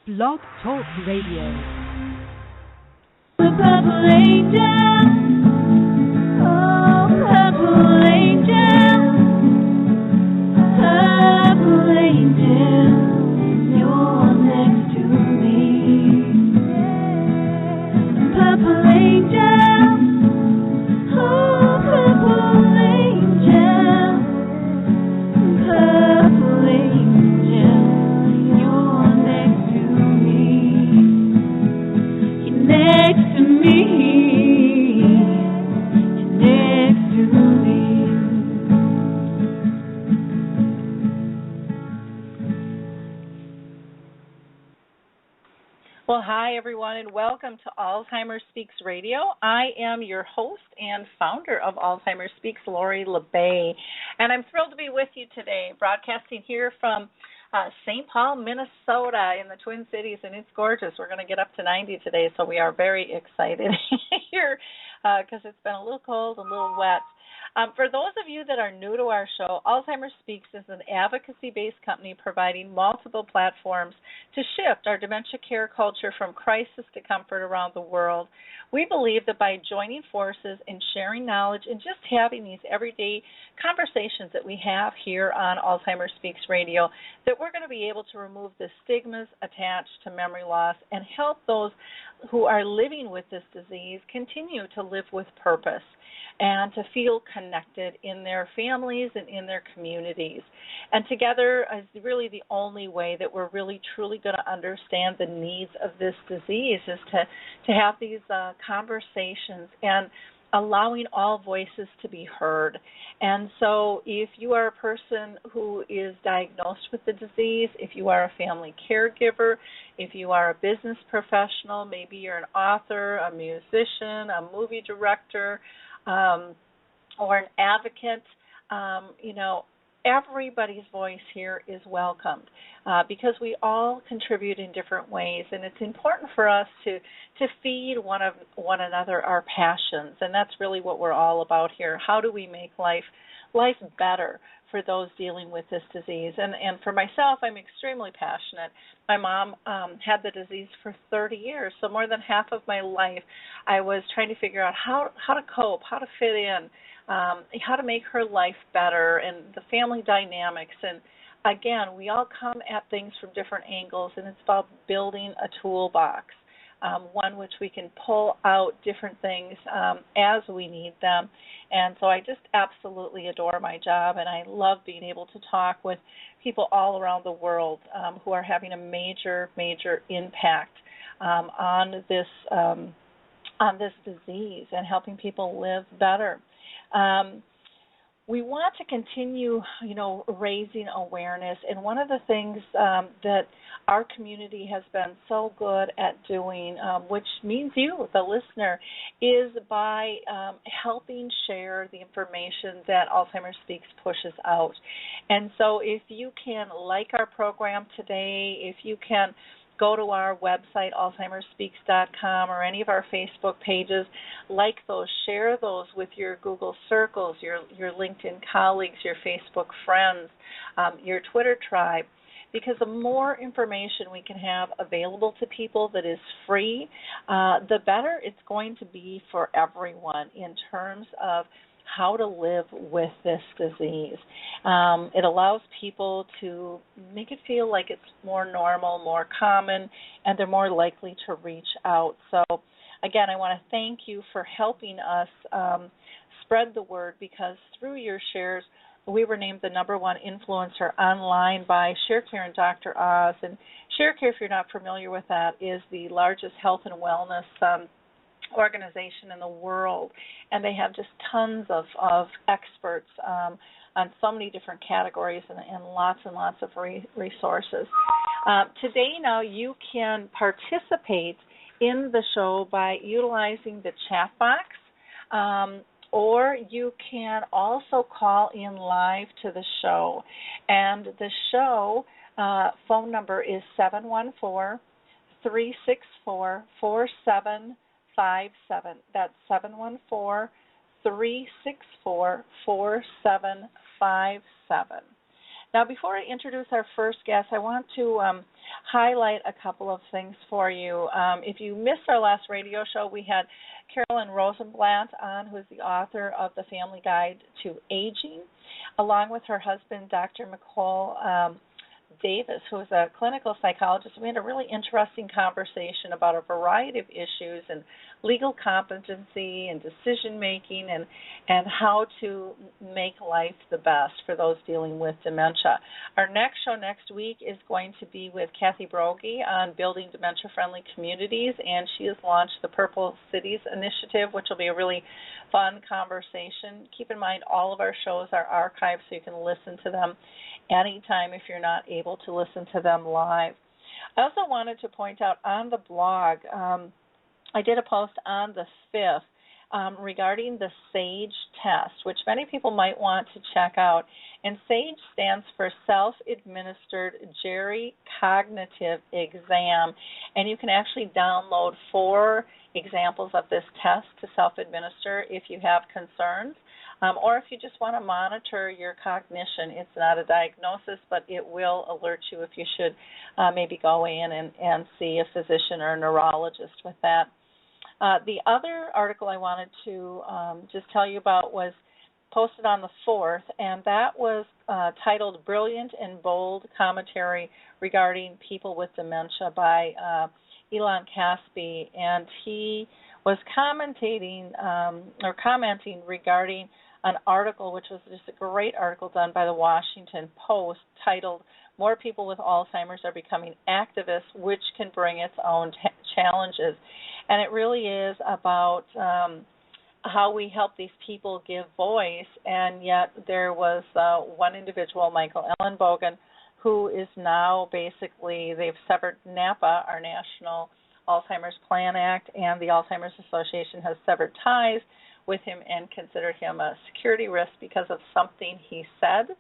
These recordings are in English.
Blog Talk Radio. The purple angel, oh purple angel, you're next to me. Purple angel, oh purple angel, you're next to me. You're next to me. You're next to me. Well, hi, everyone, and welcome to Alzheimer's Speaks Radio. I am your host and founder of Alzheimer's Speaks, Lori La Bey, and I'm thrilled to be with you today, broadcasting here from St. Paul, Minnesota, in the Twin Cities, and it's gorgeous. We're going to get up to 90 today, so we are very excited here because it's been a little cold, a little wet. For those of you that are new to our show, Alzheimer's Speaks is an advocacy-based company providing multiple platforms to shift our dementia care culture from crisis to comfort around the world. We believe that by joining forces and sharing knowledge and just having these everyday conversations that we have here on Alzheimer's Speaks Radio, that we're going to be able to remove the stigmas attached to memory loss and help those who are living with this disease continue to live with purpose and to feel connected in their families and in their communities. And together is really the only way that we're really truly going to understand the needs of this disease, is to have these conversations and allowing all voices to be heard. And so if you are a person who is diagnosed with the disease, if you are a family caregiver, if you are a business professional, maybe you're an author, a musician, a movie director, or an advocate, everybody's voice here is welcomed because we all contribute in different ways, and it's important for us to feed one another our passions, and that's really what we're all about here. How do we make life better for those dealing with this disease? And for myself, I'm extremely passionate. My mom had the disease for 30 years, so more than half of my life I was trying to figure out how to cope, how to fit in, how to make her life better, and the family dynamics. And again, we all come at things from different angles, and it's about building a toolbox, one which we can pull out different things as we need them. And so I just absolutely adore my job, and I love being able to talk with people all around the world who are having a major, major impact on this disease and helping people live better. We want to continue, raising awareness, and one of the things that our community has been so good at doing, which means you, the listener, is by helping share the information that Alzheimer's Speaks pushes out. And so if you can like our program today, if you can go to our website, alzheimersspeaks.com, or any of our Facebook pages, like those, share those with your Google circles, your LinkedIn colleagues, your Facebook friends, your Twitter tribe, because the more information we can have available to people that is free, the better it's going to be for everyone in terms of how to live with this disease. It allows people to make it feel like it's more normal, more common, and they're more likely to reach out. So, again, I want to thank you for helping us spread the word, because through your shares, we were named the #1 influencer online by ShareCare and Dr. Oz. And ShareCare, if you're not familiar with that, is the largest health and wellness organization in the world, and they have just tons of experts on so many different categories and lots of resources. Today now you can participate in the show by utilizing the chat box, or you can also call in live to the show. And the show phone number is 714-364-4757. That's 714-364-4757. Now, before I introduce our first guest, I want to highlight a couple of things for you. If you missed our last radio show, we had Carolyn Rosenblatt on, who is the author of The Family Guide to Aging, along with her husband, Dr. McCall Davis, who is a clinical psychologist. We had a really interesting conversation about a variety of issues and legal competency and decision making and how to make life the best for those dealing with dementia. Our next show next week is going to be with Kathy Brogy on building dementia-friendly communities, and she has launched the Purple Cities Initiative, which will be a really fun conversation. Keep in mind all of our shows are archived, so you can listen to them anytime if you're not able to listen to them live. I also wanted to point out on the blog, I did a post on the 5th regarding the SAGE test, which many people might want to check out. And SAGE stands for Self-Administered Jerry Cognitive Exam. And you can actually download 4 examples of this test to self-administer if you have concerns. Or if you just want to monitor your cognition. It's not a diagnosis, but it will alert you if you should maybe go in and see a physician or a neurologist with that. The other article I wanted to just tell you about was posted on the 4th, and that was titled Brilliant and Bold Commentary Regarding People with Dementia by Elon Caspi, and he was commenting regarding an article, which was just a great article done by the Washington Post, titled More People with Alzheimer's Are Becoming Activists, Which Can Bring Its Own Challenges. And it really is about how we help these people give voice, and yet there was one individual, Michael Ellenbogen, who is now basically, they've severed NAPA, our National Alzheimer's Plan Act, and the Alzheimer's Association has severed ties with him and considered him a security risk because of something he said.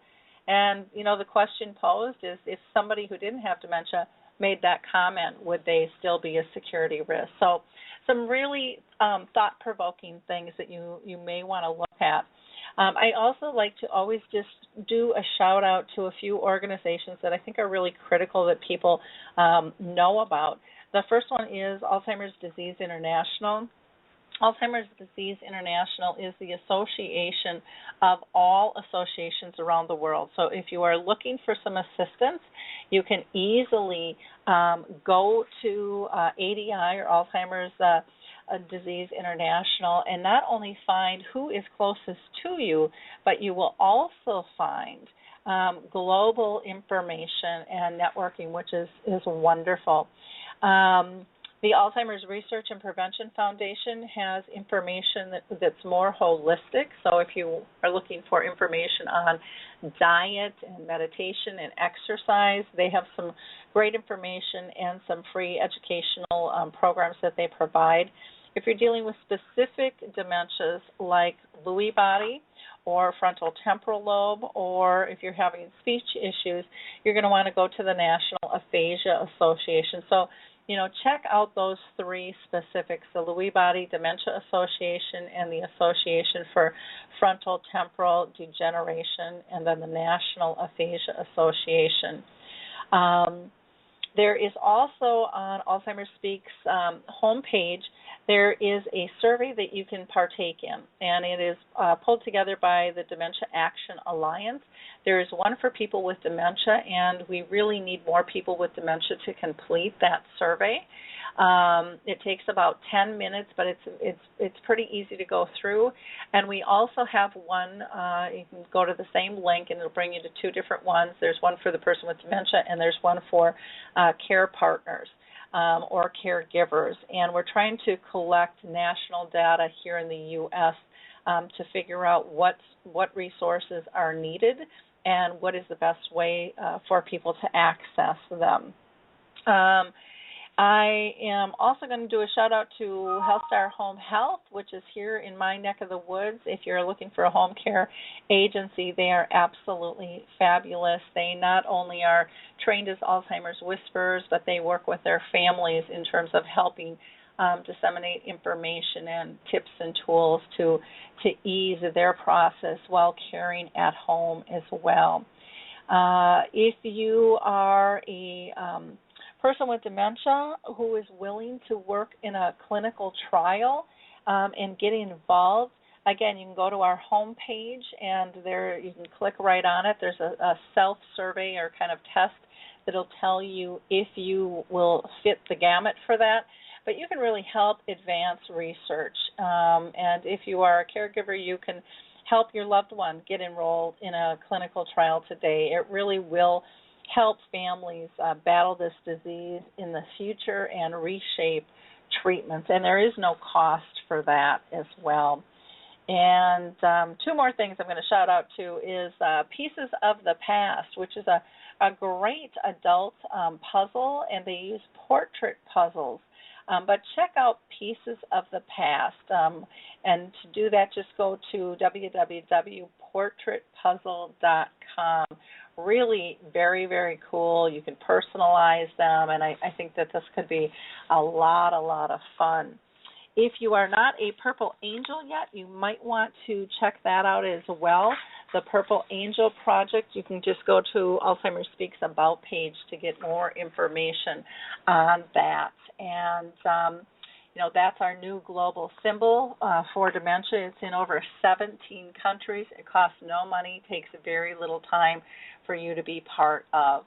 And, you know, the question posed is if somebody who didn't have dementia made that comment, would they still be a security risk? So some really thought-provoking things that you may want to look at. I also like to always just do a shout-out to a few organizations that I think are really critical that people know about. The first one is Alzheimer's Disease International. Alzheimer's Disease International is the association of all associations around the world. So if you are looking for some assistance, you can easily go to ADI, or Alzheimer's Disease International, and not only find who is closest to you, but you will also find global information and networking, which is wonderful. The Alzheimer's Research and Prevention Foundation has information that's more holistic. So if you are looking for information on diet and meditation and exercise, they have some great information and some free educational programs that they provide. If you're dealing with specific dementias like Lewy body or frontal temporal lobe, or if you're having speech issues, you're going to want to go to the National Aphasia Association. So, you know, check out those 3 specifics, the Lewy Body Dementia Association and the Association for Frontal Temporal Degeneration, and then the National Aphasia Association. There is also on Alzheimer's Speaks homepage, there is a survey that you can partake in, and it is pulled together by the Dementia Action Alliance. There is one for people with dementia, and we really need more people with dementia to complete that survey. It takes about 10 minutes, but it's pretty easy to go through. And we also have one, you can go to the same link and it'll bring you to 2 different ones. There's one for the person with dementia and there's one for care partners or caregivers. And we're trying to collect national data here in the U.S. To figure out what resources are needed and what is the best way for people to access them. I am also going to do a shout-out to HealthStar Home Health, which is here in my neck of the woods. If you're looking for a home care agency, they are absolutely fabulous. They not only are trained as Alzheimer's whisperers, but they work with their families in terms of helping disseminate information and tips and tools to ease their process while caring at home as well. If you are a person with dementia who is willing to work in a clinical trial and get involved, again, you can go to our homepage and there you can click right on it. There's a self-survey or kind of test that'll tell you if you will fit the gamut for that. But you can really help advance research. And if you are a caregiver, you can help your loved one get enrolled in a clinical trial today. It really will help families battle this disease in the future and reshape treatments. And there is no cost for that as well. And two more things I'm going to shout out to is Pieces of the Past, which is a great adult puzzle, and they use portrait puzzles. But check out Pieces of the Past. And to do that, just go to www.portraitpuzzle.com. Really very, very cool. You can personalize them, and I think that this could be a lot of fun. If you are not a Purple Angel yet, you might want to check that out as well. The Purple Angel Project, you can just go to Alzheimer's Speaks About page to get more information on that. And, that's our new global symbol for dementia. It's in over 17 countries. It costs no money, takes very little time for you to be part of.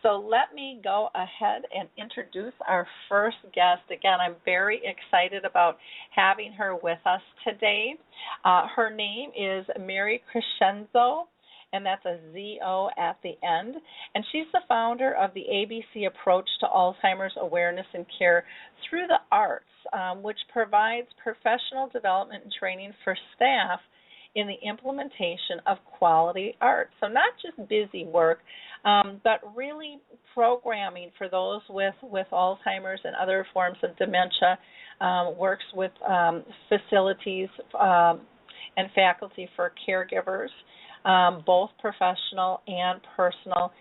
So let me go ahead and introduce our first guest. Again, I'm very excited about having her with us today. Her name is Mary Crescenzo, and that's a Z-O at the end. And she's the founder of the ABC Approach to Alzheimer's Awareness and Care through the Arts, which provides professional development and training for staff in the implementation of quality art. So not just busy work, but really programming for those with Alzheimer's and other forms of dementia, works with facilities and faculty for caregivers, both professional and personal,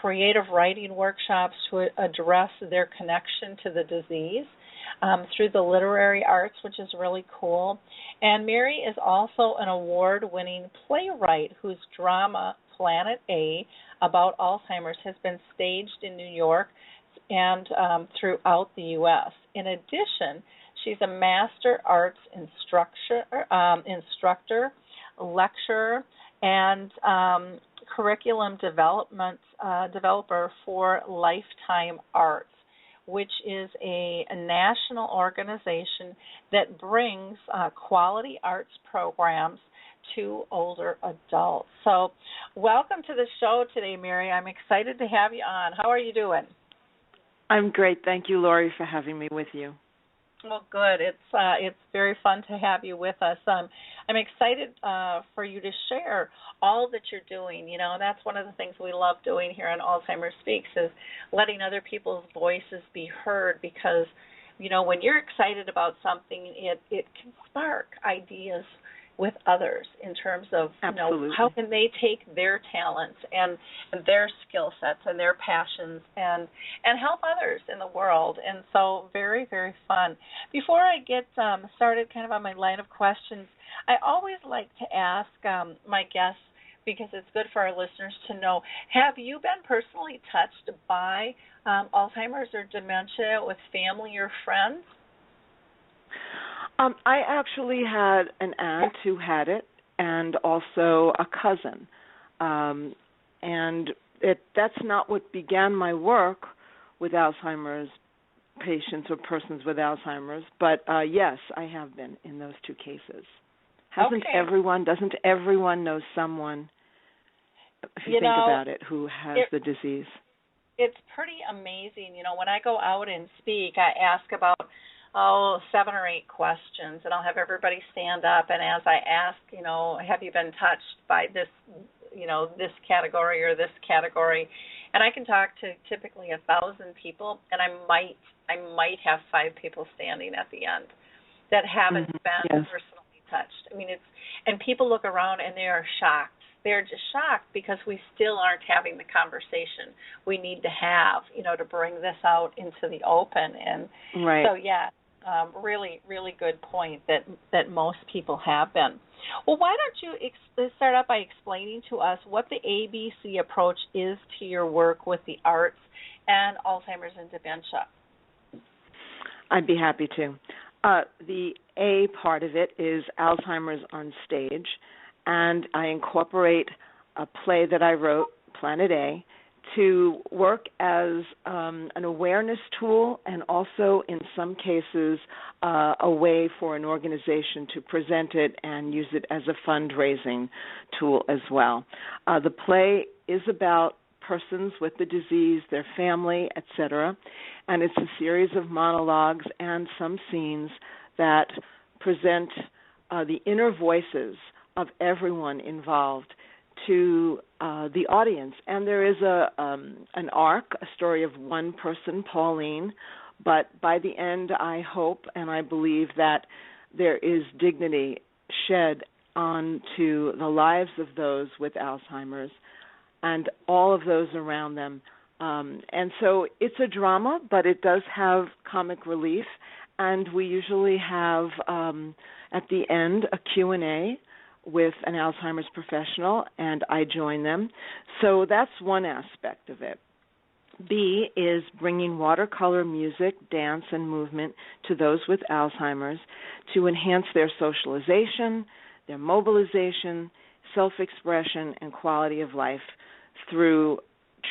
creative writing workshops to address their connection to the disease, through the literary arts, which is really cool. And Mary is also an award-winning playwright whose drama, Planet A, about Alzheimer's, has been staged in New York and throughout the U.S. In addition, she's a master arts instructor, lecturer, and curriculum developer for Lifetime Arts, which is a national organization that brings quality arts programs to older adults. So welcome to the show today, Mary. I'm excited to have you on. How are you doing? I'm great. Thank you, Lori, for having me with you. Well, good. It's very fun to have you with us. I'm excited for you to share all that you're doing. That's one of the things we love doing here on Alzheimer's Speaks is letting other people's voices be heard because, when you're excited about something, it can spark ideas with others in terms of, how can they take their talents and their skill sets and their passions and help others in the world. And so very, very fun. Before I get started kind of on my line of questions, I always like to ask my guests, because it's good for our listeners to know, have you been personally touched by Alzheimer's or dementia with family or friends? I actually had an aunt who had it and also a cousin. And that's not what began my work with Alzheimer's patients or persons with Alzheimer's. But, yes, I have been in those two cases. Doesn't everyone know someone, if you think about it, who has the disease? It's pretty amazing. When I go out and speak, I ask about 7 or 8 questions, and I'll have everybody stand up, and as I ask, have you been touched by this, this category or this category, and I can talk to typically 1,000 people, and I might have 5 people standing at the end that haven't been personally touched. I mean, and people look around and they are shocked. They're just shocked because we still aren't having the conversation we need to have, to bring this out into the open. And so, really, really good point that most people have been. Well, why don't you start out by explaining to us what the ABC approach is to your work with the arts and Alzheimer's and dementia? I'd be happy to. The A part of it is Alzheimer's on Stage, and I incorporate a play that I wrote, Planet A, to work as an awareness tool and also, in some cases, a way for an organization to present it and use it as a fundraising tool as well. The play is about persons with the disease, their family, etc., and it's a series of monologues and some scenes that present the inner voices of everyone involved to the audience. And there is an arc, a story of one person, Pauline, but by the end I hope and I believe that there is dignity shed onto the lives of those with Alzheimer's and all of those around them. And so it's a drama, but it does have comic relief, and we usually have at the end a Q&A with an Alzheimer's professional, and I join them. So that's one aspect of it. B is bringing watercolor music, dance, and movement to those with Alzheimer's to enhance their socialization, their mobilization, self-expression, and quality of life through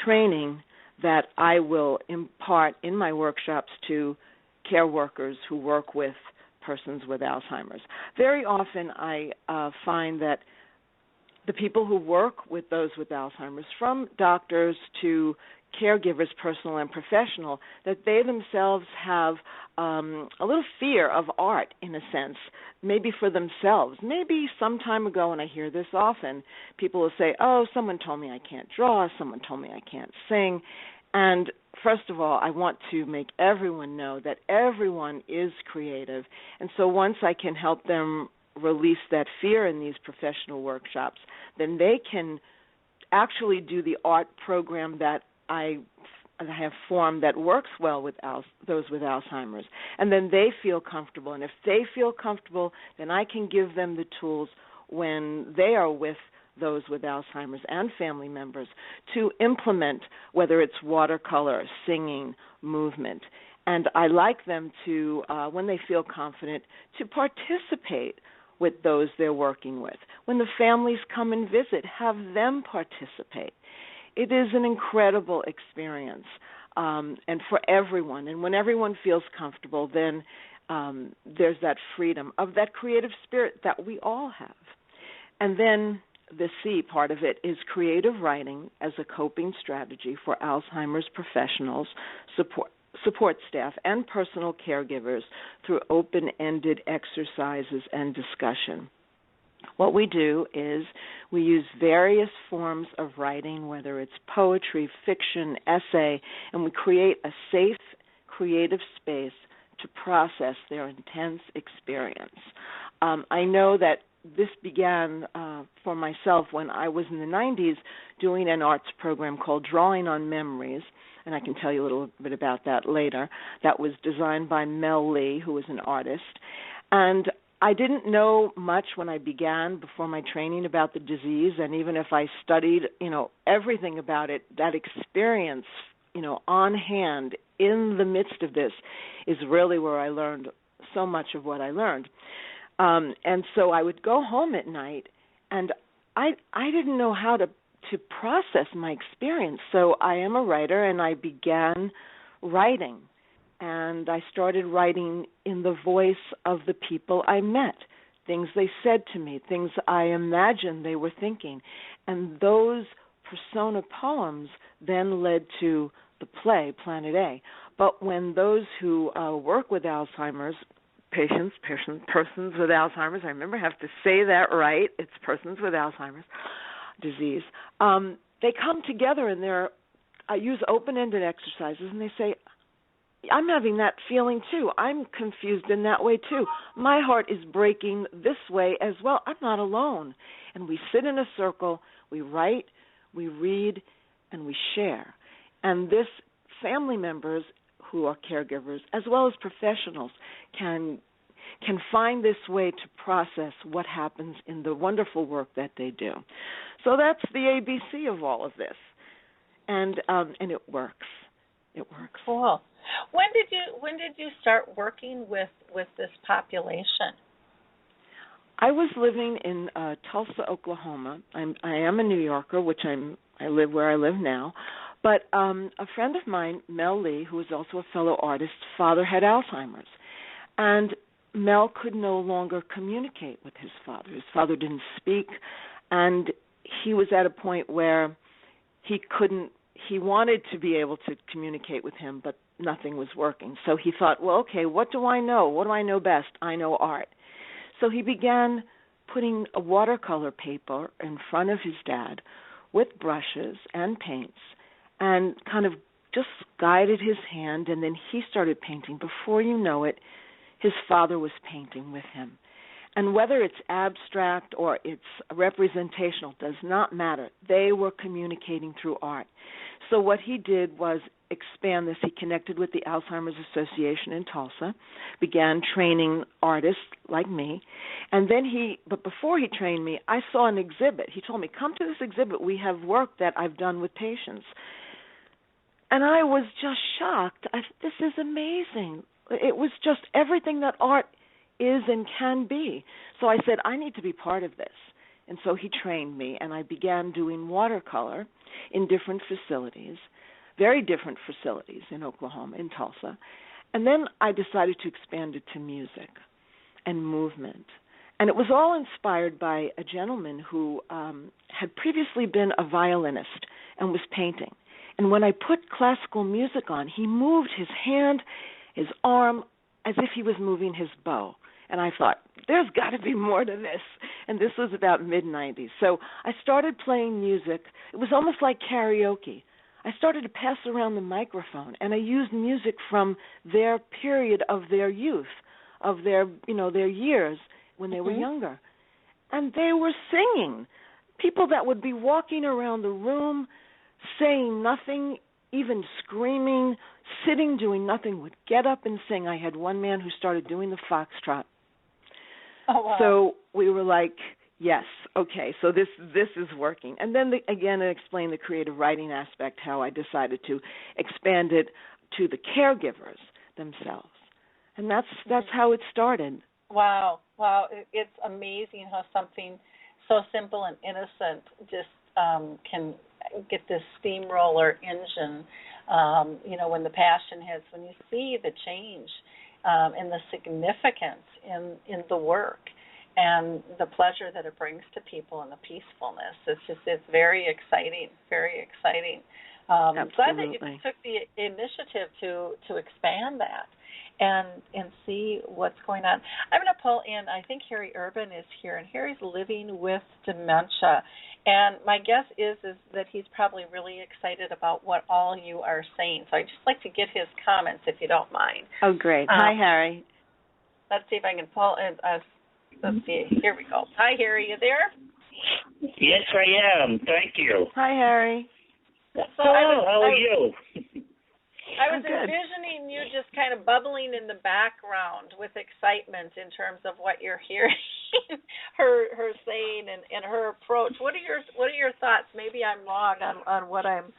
training that I will impart in my workshops to care workers who work with persons with Alzheimer's. Very often I find that the people who work with those with Alzheimer's, from doctors to caregivers, personal and professional, that they themselves have a little fear of art, in a sense, maybe for themselves. Maybe some time ago, and I hear this often, people will say, oh, someone told me I can't draw, someone told me I can't sing. And first of all, I want to make everyone know that everyone is creative. And so once I can help them release that fear in these professional workshops, then they can actually do the art program that I have formed that works well with those with Alzheimer's. And then they feel comfortable. And if they feel comfortable, then I can give them the tools when they are with those with Alzheimer's and family members to implement, whether it's watercolor, singing, movement. And I like them to, when they feel confident, to participate with those they're working with. When the families come and visit, have them participate. It is an incredible experience, and for everyone. And when everyone feels comfortable, then there's that freedom of that creative spirit that we all have. And then the C part of it is creative writing as a coping strategy for Alzheimer's professionals, support staff, and personal caregivers through open-ended exercises and discussion. What we do is we use various forms of writing, whether it's poetry, fiction, essay, and we create a safe, creative space to process their intense experience. I know that this began for myself when I was in the 90s doing an arts program called Drawing on Memories, and I can tell you a little bit about that later. That was designed by Mel Lee, who was an artist. And I didn't know much when I began before my training about the disease, and even if I studied, everything about it, that experience, on hand in the midst of this is really where I learned so much of what I learned. And so I would go home at night, and I didn't know how to process my experience. So I am a writer, and I began writing. And I started writing in the voice of the people I met, things they said to me, things I imagined they were thinking. And those persona poems then led to the play, Planet A. But when those who work with Alzheimer's, persons with Alzheimer's, I remember I have to say that right, it's persons with Alzheimer's disease, they come together and I use open-ended exercises, and they say, I'm having that feeling too. I'm confused in that way too. My heart is breaking this way as well. I'm not alone. And we sit in a circle, we write, we read, and we share. And this family members who are caregivers, as well as professionals, can find this way to process what happens in the wonderful work that they do. So that's the ABC of all of this. And it works. It works. Cool. When did you start working with this population? I was living in Tulsa, Oklahoma. I am a New Yorker, which I live where I live now. But a friend of mine, Mel Lee, who is also a fellow artist, father had Alzheimer's. And Mel could no longer communicate with his father. His father didn't speak, and he was at a point where he wanted to be able to communicate with him, but nothing was working. So he thought, well, okay, what do I know? What do I know best? I know art. So he began putting a watercolor paper in front of his dad with brushes and paints and kind of just guided his hand, and then he started painting. Before you know it, his father was painting with him. And whether it's abstract or it's representational does not matter. They were communicating through art. So what he did was expand this. He connected with the Alzheimer's Association in Tulsa, began training artists like me, and then but before he trained me, I saw an exhibit. He told me, come to this exhibit. We have work that I've done with patients. And I was just shocked. This is amazing. It was just everything that art is and can be. So I said, I need to be part of this. And so he trained me, and I began doing watercolor in different facilities, very different facilities in Oklahoma, in Tulsa. And then I decided to expand it to music and movement. And it was all inspired by a gentleman who had previously been a violinist and was painting. And when I put classical music on, he moved his hand, his arm, as if he was moving his bow. And I thought, there's got to be more to this. And this was about mid-'90s. So I started playing music. It was almost like karaoke. I started to pass around the microphone, and I used music from their period of their youth, of their years when they were younger. And they were singing. People that would be walking around the room, saying nothing, even screaming, sitting, doing nothing, would get up and sing. I had one man who started doing the foxtrot. Oh, wow. So we were like, yes, okay, so this is working. And then, again, I explained the creative writing aspect, how I decided to expand it to the caregivers themselves. And that's how it started. Wow. It's amazing how something so simple and innocent just can get this steamroller engine, when the passion hits, when you see the change and the significance in the work and the pleasure that it brings to people and the peacefulness. It's very exciting, very exciting. Glad that you took the initiative to expand that and see what's going on. I'm going to pull in, I think Harry Urban is here, and Harry's living with dementia. And my guess is that he's probably really excited about what all you are saying. So I'd just like to get his comments, if you don't mind. Oh, great. Hi, Harry. Let's see if I can pull in. Let's see. Here we go. Hi, Harry. You there? Yes, I am. Thank you. Hi, Harry. Hello. How are you? I was envisioning you just kind of bubbling in the background with excitement in terms of what you're hearing her saying and her approach. What are your thoughts? Maybe I'm wrong on what I'm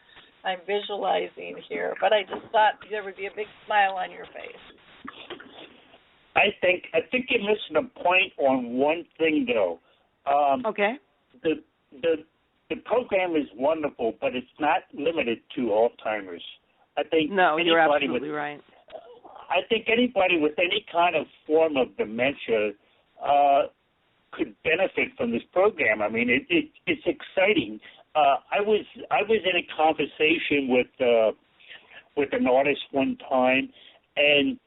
visualizing here, but I just thought there would be a big smile on your face. I think you're missing a point on one thing, though. Okay. The program is wonderful, but it's not limited to Alzheimer's. I think you're absolutely right. I think anybody with any kind of form of dementia could benefit from this program. I mean, it's exciting. I was in a conversation with an artist one time, and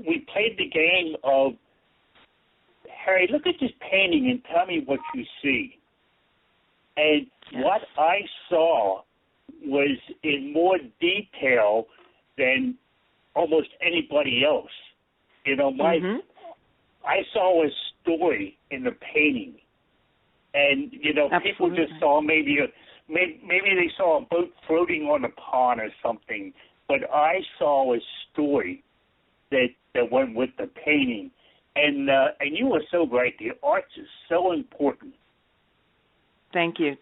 we played the game of, Harry, look at this painting and tell me what you see. And what I saw was in more detail than almost anybody else. I saw a story in the painting, and people just saw maybe they saw a boat floating on a pond or something, but I saw a story that went with the painting, and you were so right. The arts is so important. Thank you.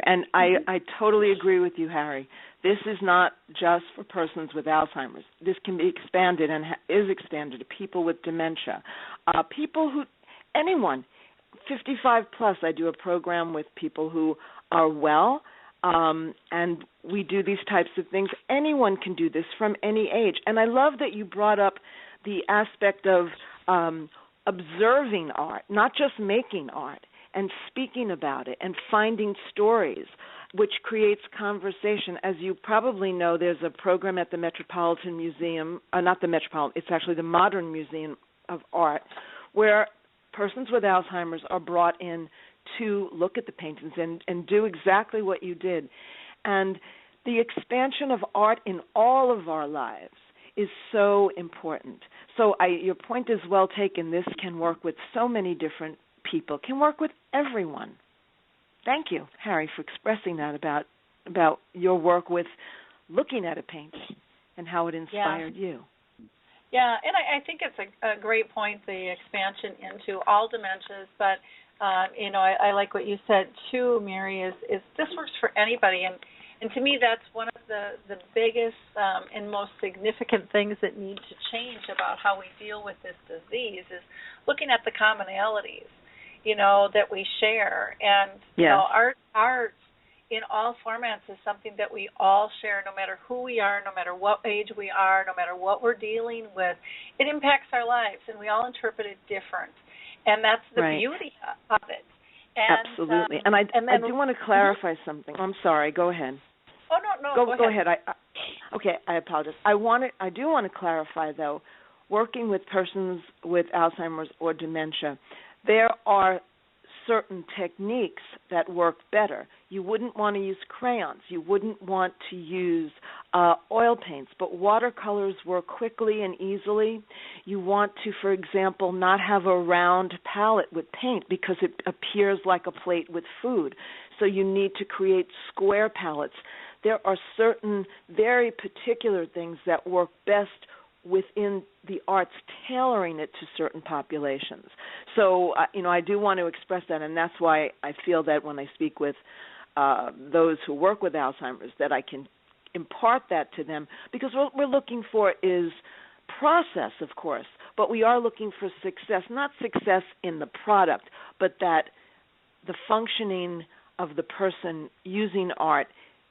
And I totally agree with you, Harry. This is not just for persons with Alzheimer's. This can be expanded and is expanded to people with dementia, anyone, 55 plus. I do a program with people who are well, and we do these types of things. Anyone can do this from any age. And I love that you brought up the aspect of observing art, not just making art, and speaking about it and finding stories, which creates conversation. As you probably know, there's a program at the Metropolitan Museum, not the Metropolitan, it's actually the Modern Museum of Art, where persons with Alzheimer's are brought in to look at the paintings and do exactly what you did. And the expansion of art in all of our lives is so important. So your point is well taken. This can work with so many different people, can work with everyone. Thank you, Harry, for expressing that about your work with looking at a painting and how it inspired you. Yeah, and I think it's a great point, the expansion into all dementias. But I like what you said too, Mary. Is this works for anybody, and to me that's one of the biggest and most significant things that need to change about how we deal with this disease is looking at the commonalities, that we share. And art in all formats is something that we all share, no matter who we are, no matter what age we are, no matter what we're dealing with. It impacts our lives, and we all interpret it different. And that's the beauty of it. And, absolutely. And I do want to clarify something. I'm sorry. Go ahead. Oh, no. Go ahead. I apologize. I do want to clarify, though, working with persons with Alzheimer's or dementia, there are certain techniques that work better. You wouldn't want to use crayons. You wouldn't want to use oil paints, but watercolors work quickly and easily. You want to, for example, not have a round palette with paint because it appears like a plate with food. So you need to create square palettes. There are certain very particular things that work best within the arts, tailoring it to certain populations. So, I do want to express that, and that's why I feel that when I speak with those who work with Alzheimer's, that I can impart that to them, because what we're looking for is process, of course, but we are looking for success, not success in the product, but that the functioning of the person using art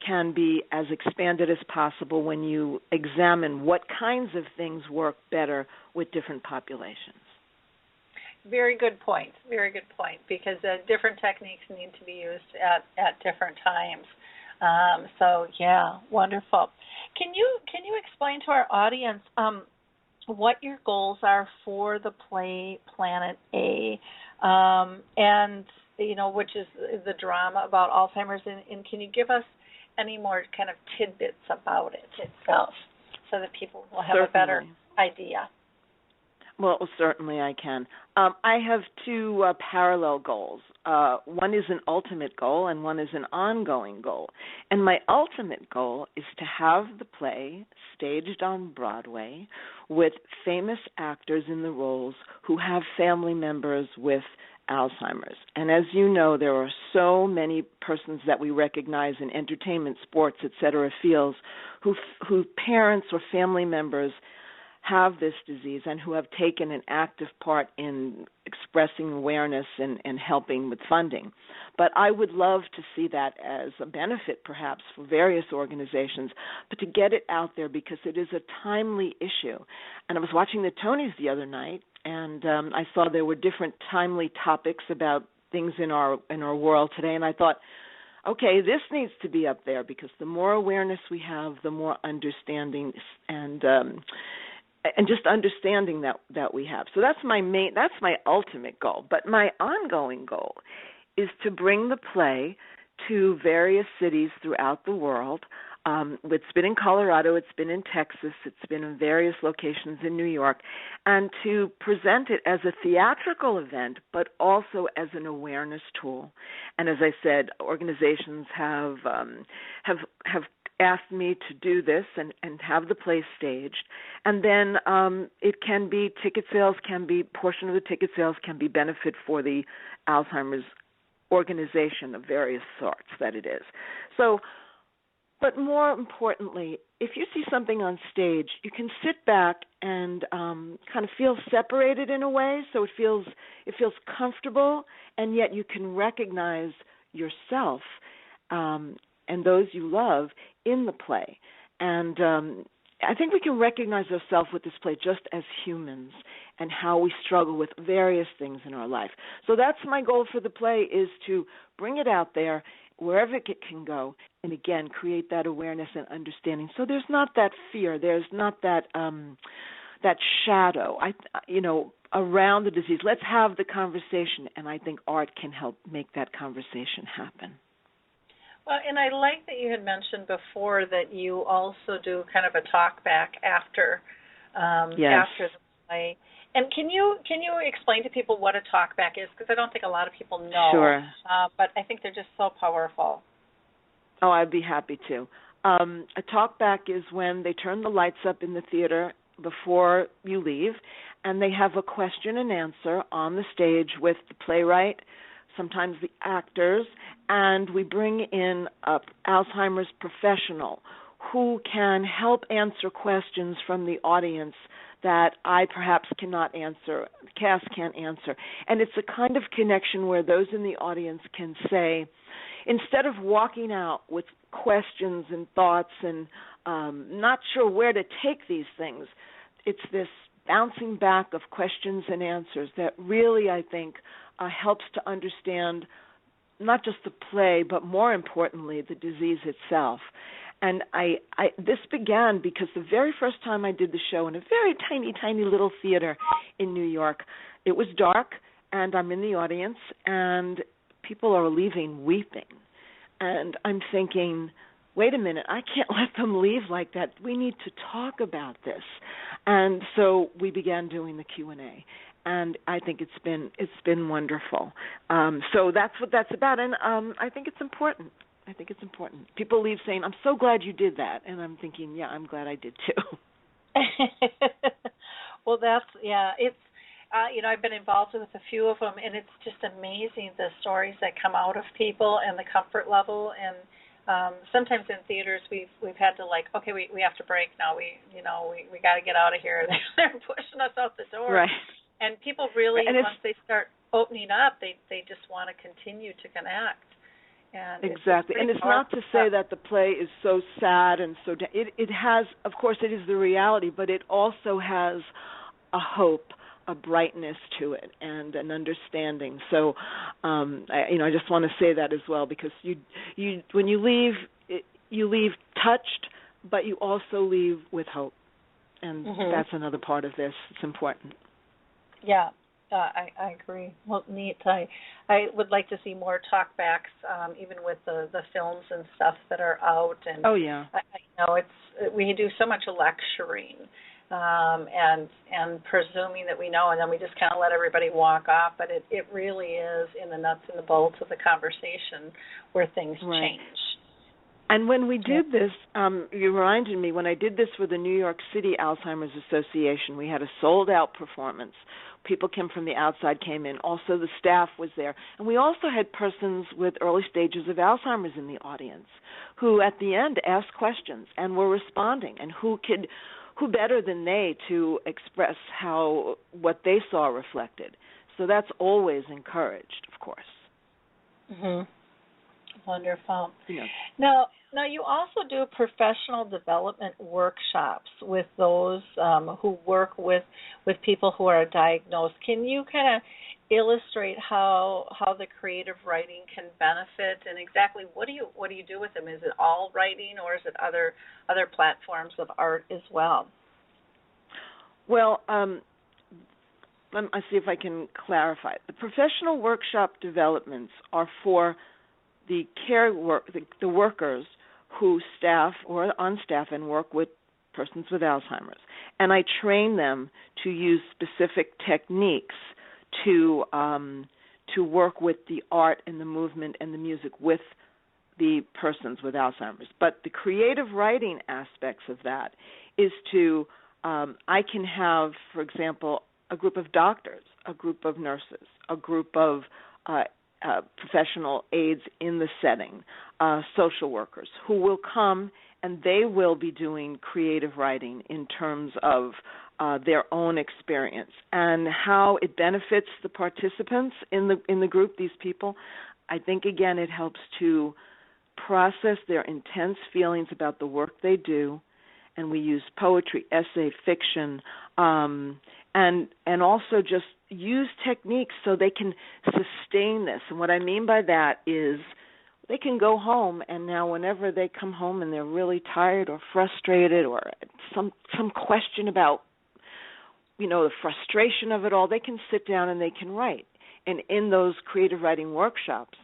can be as expanded as possible when you examine what kinds of things work better with different populations. Very good point, because different techniques need to be used at different times. Wonderful. Can you explain to our audience what your goals are for the play Planet A, and which is the drama about Alzheimer's, and can you give us any more kind of tidbits about it itself so that people will have a better idea? Well, certainly I can. I have two parallel goals. One is an ultimate goal and one is an ongoing goal. And my ultimate goal is to have the play staged on Broadway with famous actors in the roles who have family members with Alzheimer's. And as you know, there are so many persons that we recognize in entertainment, sports, etc. fields who parents or family members have this disease and who have taken an active part in expressing awareness and helping with funding. But I would love to see that as a benefit perhaps for various organizations, but to get it out there because it is a timely issue. And I was watching the Tonys the other night, and I saw there were different timely topics about things in our world today, and I thought, okay, this needs to be up there because the more awareness we have, the more understanding and just understanding that we have. So that's my ultimate goal. But my ongoing goal is to bring the play to various cities throughout the world. It's been in Colorado, it's been in Texas, it's been in various locations in New York, and to present it as a theatrical event, but also as an awareness tool. And as I said, organizations have asked me to do this and have the play staged. And then it can be portion of the ticket sales can be benefit for the Alzheimer's organization of various sorts that it is. So, but more importantly, if you see something on stage, you can sit back and kind of feel separated in a way, so it feels comfortable, and yet you can recognize yourself and those you love in the play. And I think we can recognize ourselves with this play just as humans and how we struggle with various things in our life. So that's my goal for the play, is to bring it out there wherever it can go, and again, create that awareness and understanding. So there's not that fear, there's not that that shadow, around the disease. Let's have the conversation, and I think art can help make that conversation happen. Well, and I like that you had mentioned before that you also do kind of a talk back after after the play. And can you explain to people what a talkback is? Because I don't think a lot of people know. Sure. But I think they're just so powerful. Oh, I'd be happy to. A talkback is when they turn the lights up in the theater before you leave, and they have a question and answer on the stage with the playwright, sometimes the actors, and we bring in an Alzheimer's professional who can help answer questions from the audience that I perhaps cannot answer, the cast can't answer. And it's a kind of connection where those in the audience can say, instead of walking out with questions and thoughts and not sure where to take these things, it's this bouncing back of questions and answers that really, I think, helps to understand not just the play, but more importantly, the disease itself. And this began because the very first time I did the show in a very tiny, tiny little theater in New York, it was dark, and I'm in the audience, and people are leaving weeping. And I'm thinking, wait a minute, I can't let them leave like that. We need to talk about this. And so we began doing the Q&A. And I think it's been wonderful. So that's what that's about, and I think it's important. People leave saying, "I'm so glad you did that," and I'm thinking, "Yeah, I'm glad I did too." Well, it's I've been involved with a few of them, and it's just amazing the stories that come out of people and the comfort level. And sometimes in theaters we've had to we have to break now. We got to get out of here. They're pushing us out the door. Right. And people really, once they start opening up, they just want to continue to connect. And exactly. And it's not to say that the play is so sad and so it has, of course, it is the reality, but it also has a hope, a brightness to it, and an understanding. So, I just want to say that as well, because you when you leave touched, but you also leave with hope, and that's another part of this. It's important. Yeah, I agree. Well, neat. I would like to see more talkbacks, even with the films and stuff that are out. And oh yeah, I know we do so much lecturing, and presuming that we know, and then we just kind of let everybody walk off. But it really is in the nuts and the bolts of the conversation where things change. And when we did this, you reminded me, when I did this with the New York City Alzheimer's Association, we had a sold-out performance. People from the outside came in. Also, the staff was there. And we also had persons with early stages of Alzheimer's in the audience who, at the end, asked questions and were responding. And who better than they to express what they saw reflected. So that's always encouraged, of course. Mm-hmm. Wonderful. Yeah. Now you also do professional development workshops with those who work with people who are diagnosed. Can you kind of illustrate how the creative writing can benefit, and exactly what do you do with them? Is it all writing, or is it other platforms of art as well? Well, let me see if I can clarify. The professional workshop developments are for the the workers who staff or on staff and work with persons with Alzheimer's. And I train them to use specific techniques to work with the art and the movement and the music with the persons with Alzheimer's. But the creative writing aspects of that is I can have, for example, a group of doctors, a group of nurses, a group of professional aides in the setting, social workers, who will come and they will be doing creative writing in terms of their own experience and how it benefits the participants in the group, these people. I think, again, it helps to process their intense feelings about the work they do, and we use poetry, essay, fiction, and also just use techniques so they can sustain this. And what I mean by that is they can go home, and now whenever they come home and they're really tired or frustrated or some question about, the frustration of it all, they can sit down and they can write. And in those creative writing workshops,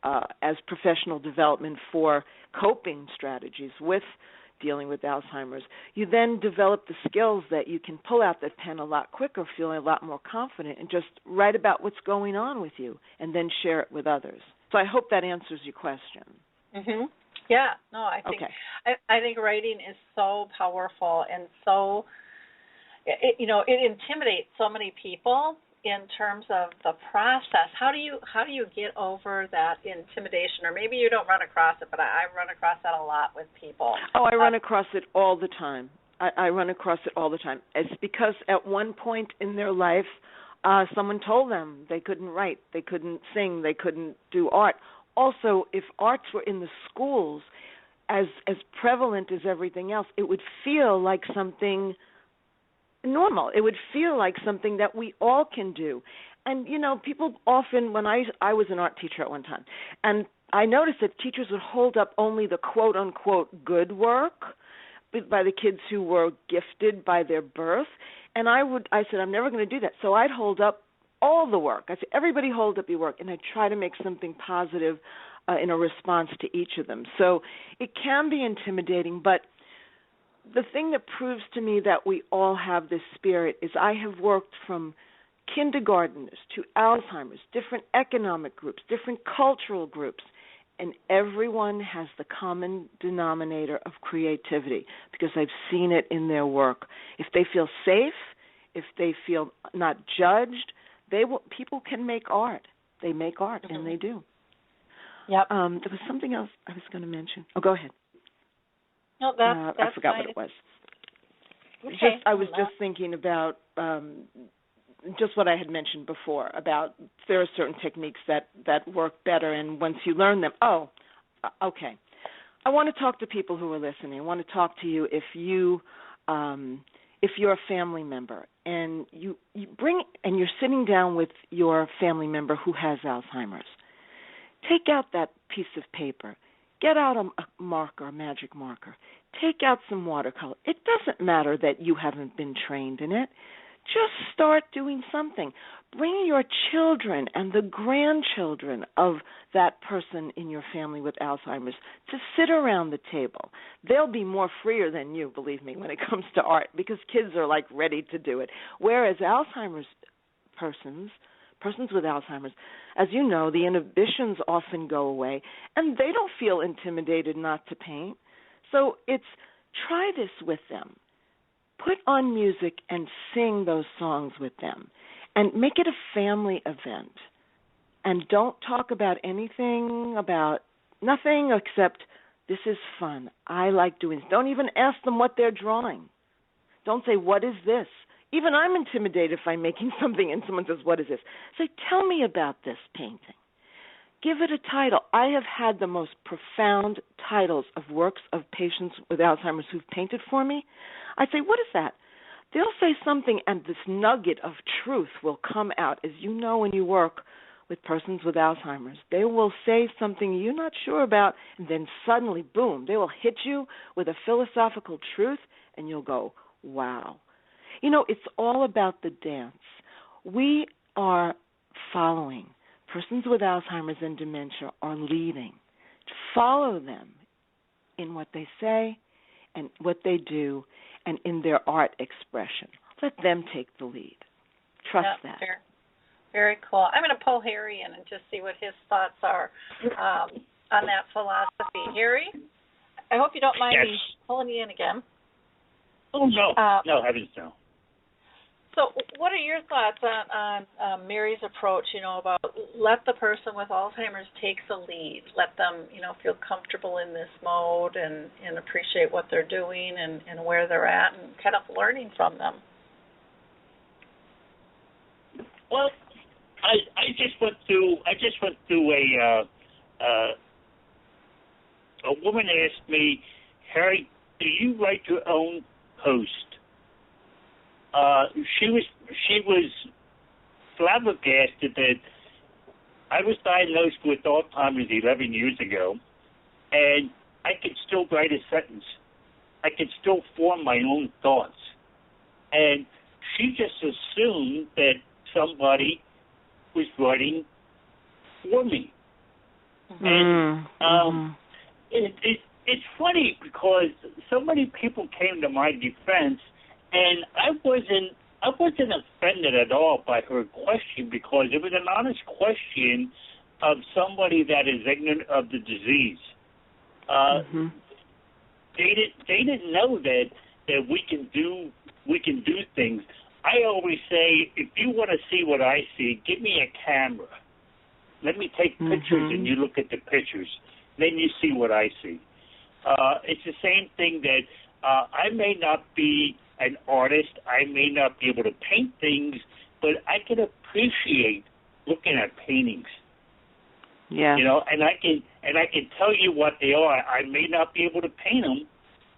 as professional development for coping strategies with dealing with Alzheimer's, you then develop the skills that you can pull out the pen a lot quicker, feeling a lot more confident, and just write about what's going on with you and then share it with others. So I hope that answers your question. Mhm. Yeah. No, I think okay. I think writing is so powerful and so it intimidates so many people in terms of the process. How do you get over that intimidation? Or maybe you don't run across it, but I run across that a lot with people. Oh, I run across it all the time. I run across it all the time. It's because at one point in their life, someone told them they couldn't write, they couldn't sing, they couldn't do art. Also, if arts were in the schools as prevalent as everything else, it would feel like something normal. It would feel like something that we all can do. And, people often, when I was an art teacher at one time, and I noticed that teachers would hold up only the quote-unquote good work by the kids who were gifted by their birth. And I said, I'm never going to do that. So I'd hold up all the work. I said, everybody hold up your work. And I'd try to make something positive in a response to each of them. So it can be intimidating, but the thing that proves to me that we all have this spirit is I have worked from kindergarteners to Alzheimer's, different economic groups, different cultural groups, and everyone has the common denominator of creativity because I've seen it in their work. If they feel safe, if they feel not judged, people can make art. They make art, and they do. Yep. There was something else I was going to mention. Oh, go ahead. No, that's I forgot what it was. Okay. I was just thinking about just what I had mentioned before about there are certain techniques that work better, and once you learn them, okay. I want to talk to people who are listening. I want to talk to you if you're a family member and you bring and you're sitting down with your family member who has Alzheimer's. Take out that piece of paper. Get out a marker, a magic marker. Take out some watercolor. It doesn't matter that you haven't been trained in it. Just start doing something. Bring your children and the grandchildren of that person in your family with Alzheimer's to sit around the table. They'll be more freer than you, believe me, when it comes to art because kids are like ready to do it. Whereas Alzheimer's persons with Alzheimer's, as you know, the inhibitions often go away, and they don't feel intimidated not to paint. So try this with them. Put on music and sing those songs with them, and make it a family event. And don't talk about nothing except this is fun. I like doing this. Don't even ask them what they're drawing. Don't say, what is this? Even I'm intimidated if I'm making something and someone says, what is this? Say, tell me about this painting. Give it a title. I have had the most profound titles of works of patients with Alzheimer's who've painted for me. I say, what is that? They'll say something, and this nugget of truth will come out. As you know, when you work with persons with Alzheimer's, they will say something you're not sure about, and then suddenly, boom, they will hit you with a philosophical truth, and you'll go, wow. It's all about the dance. We are following. Persons with Alzheimer's and dementia are leading. Follow them in what they say and what they do and in their art expression. Let them take the lead. Trust that. Very, very cool. I'm going to pull Harry in and just see what his thoughts are on that philosophy. Harry, I hope you don't mind me pulling you in again. Oh, no. No, heavens no. So what are your thoughts on Mary's approach, about let the person with Alzheimer's take the lead, let them, feel comfortable in this mode and appreciate what they're doing and where they're at and kind of learning from them? Well, I just went through a woman asked me, Harry, do you write your own post? She was flabbergasted that I was diagnosed with Alzheimer's 11 years ago, and I could still write a sentence. I could still form my own thoughts. And she just assumed that somebody was writing for me. And it's funny because so many people came to my defense, and I wasn't offended at all by her question because it was an honest question of somebody that is ignorant of the disease. They didn't know that we can do things. I always say, if you want to see what I see, give me a camera. Let me take pictures and you look at the pictures. Then you see what I see. It's the same thing that I may not be an artist. I may not be able to paint things, but I can appreciate looking at paintings. Yeah. And I can tell you what they are. I may not be able to paint them,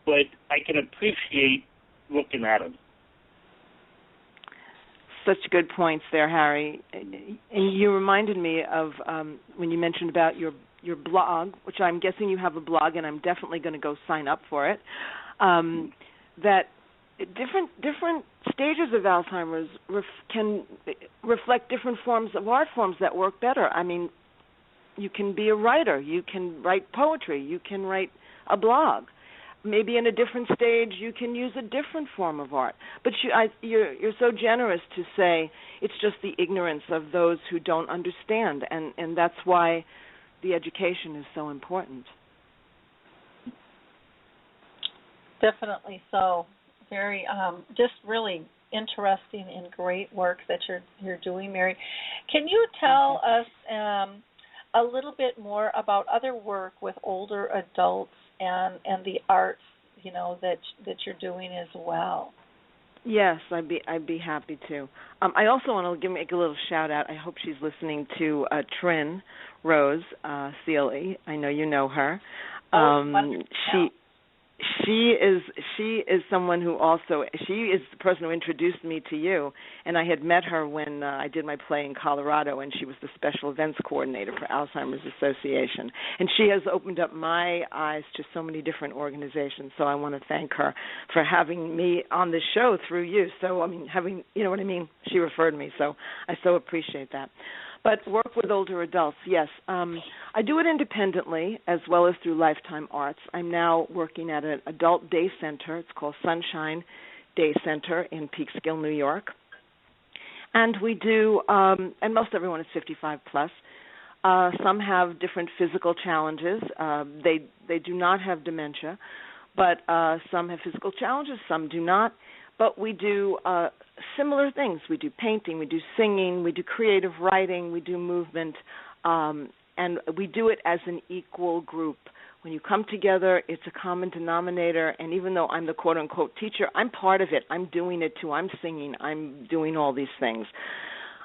but I can appreciate looking at them. Such good points there, Harry. And you reminded me of when you mentioned about your blog, which I'm guessing you have a blog, and I'm definitely going to go sign up for it. That different stages of Alzheimer's can reflect different forms of art forms that work better. I mean, you can be a writer, you can write poetry, you can write a blog. Maybe in a different stage you can use a different form of art. But you're so generous to say it's just the ignorance of those who don't understand, and that's why the education is so important. Definitely so. Very, just really interesting and great work that you're doing, Mary. Can you tell us a little bit more about other work with older adults and the arts, that you're doing as well? Yes, I'd be happy to. I also want to make a little shout out. I hope she's listening to Trin Rose Seeley. I know you know her. She is someone who she is the person who introduced me to you, and I had met her when I did my play in Colorado, and she was the special events coordinator for Alzheimer's Association, and she has opened up my eyes to so many different organizations. So I want to thank her for having me on the show through you. So she referred me, so I so appreciate that. But work with older adults, yes. I do it independently as well as through Lifetime Arts. I'm now working at an adult day center. It's called Sunshine Day Center in Peekskill, New York. And we do, and most everyone is 55 plus. Some have different physical challenges. They do not have dementia, but some have physical challenges, some do not. But we do similar things. We do painting, we do singing, we do creative writing, we do movement, and we do it as an equal group. When you come together, it's a common denominator, and even though I'm the quote-unquote teacher, I'm part of it. I'm doing it too. I'm singing. I'm doing all these things.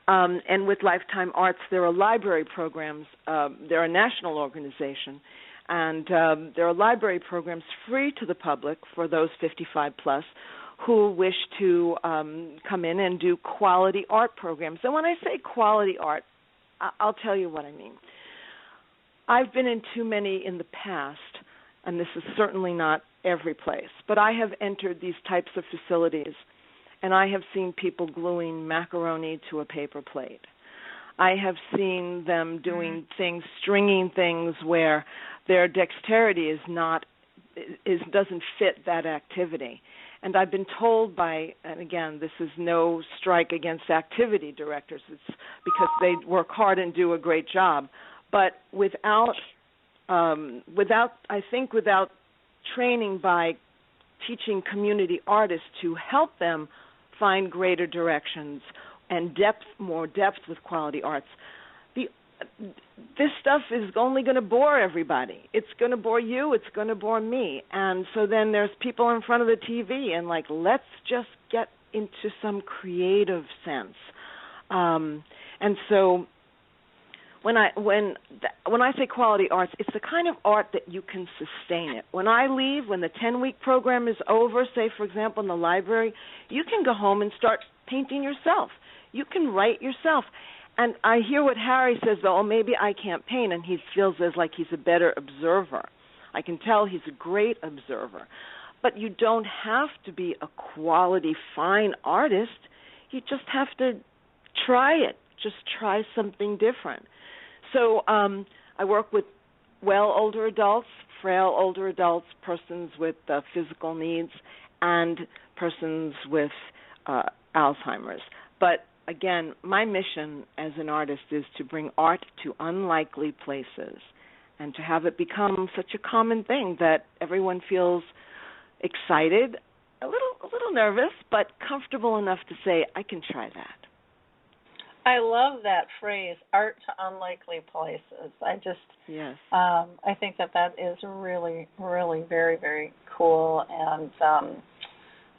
And with Lifetime Arts, there are library programs. They're a national organization, and there are library programs free to the public for those 55 plus who wish to come in and do quality art programs. And when I say quality art, I'll tell you what I mean. I've been in too many in the past, and this is certainly not every place, but I have entered these types of facilities, and I have seen people gluing macaroni to a paper plate. I have seen them doing things, stringing things where their dexterity doesn't fit that activity. And I've been told and again, this is no strike against activity directors, it's because they work hard and do a great job, but without training by teaching community artists to help them find greater directions and more depth with quality arts, this stuff is only going to bore everybody. It's going to bore you. It's going to bore me. And so then there's people in front of the TV and like, let's just get into some creative sense. And so when I say quality arts, it's the kind of art that you can sustain it. When I leave, when the 10-week program is over, say, for example, in the library, you can go home and start painting yourself. You can write yourself. And I hear what Harry says, though, maybe I can't paint, and he feels as like he's a better observer. I can tell he's a great observer. But you don't have to be a quality, fine artist. You just have to try it. Just try something different. So I work with older adults, frail older adults, persons with physical needs, and persons with Alzheimer's. But again, my mission as an artist is to bring art to unlikely places and to have it become such a common thing that everyone feels excited, a little nervous, but comfortable enough to say, I can try that. I love that phrase, art to unlikely places. Yes. I think that is really, really very, very cool, and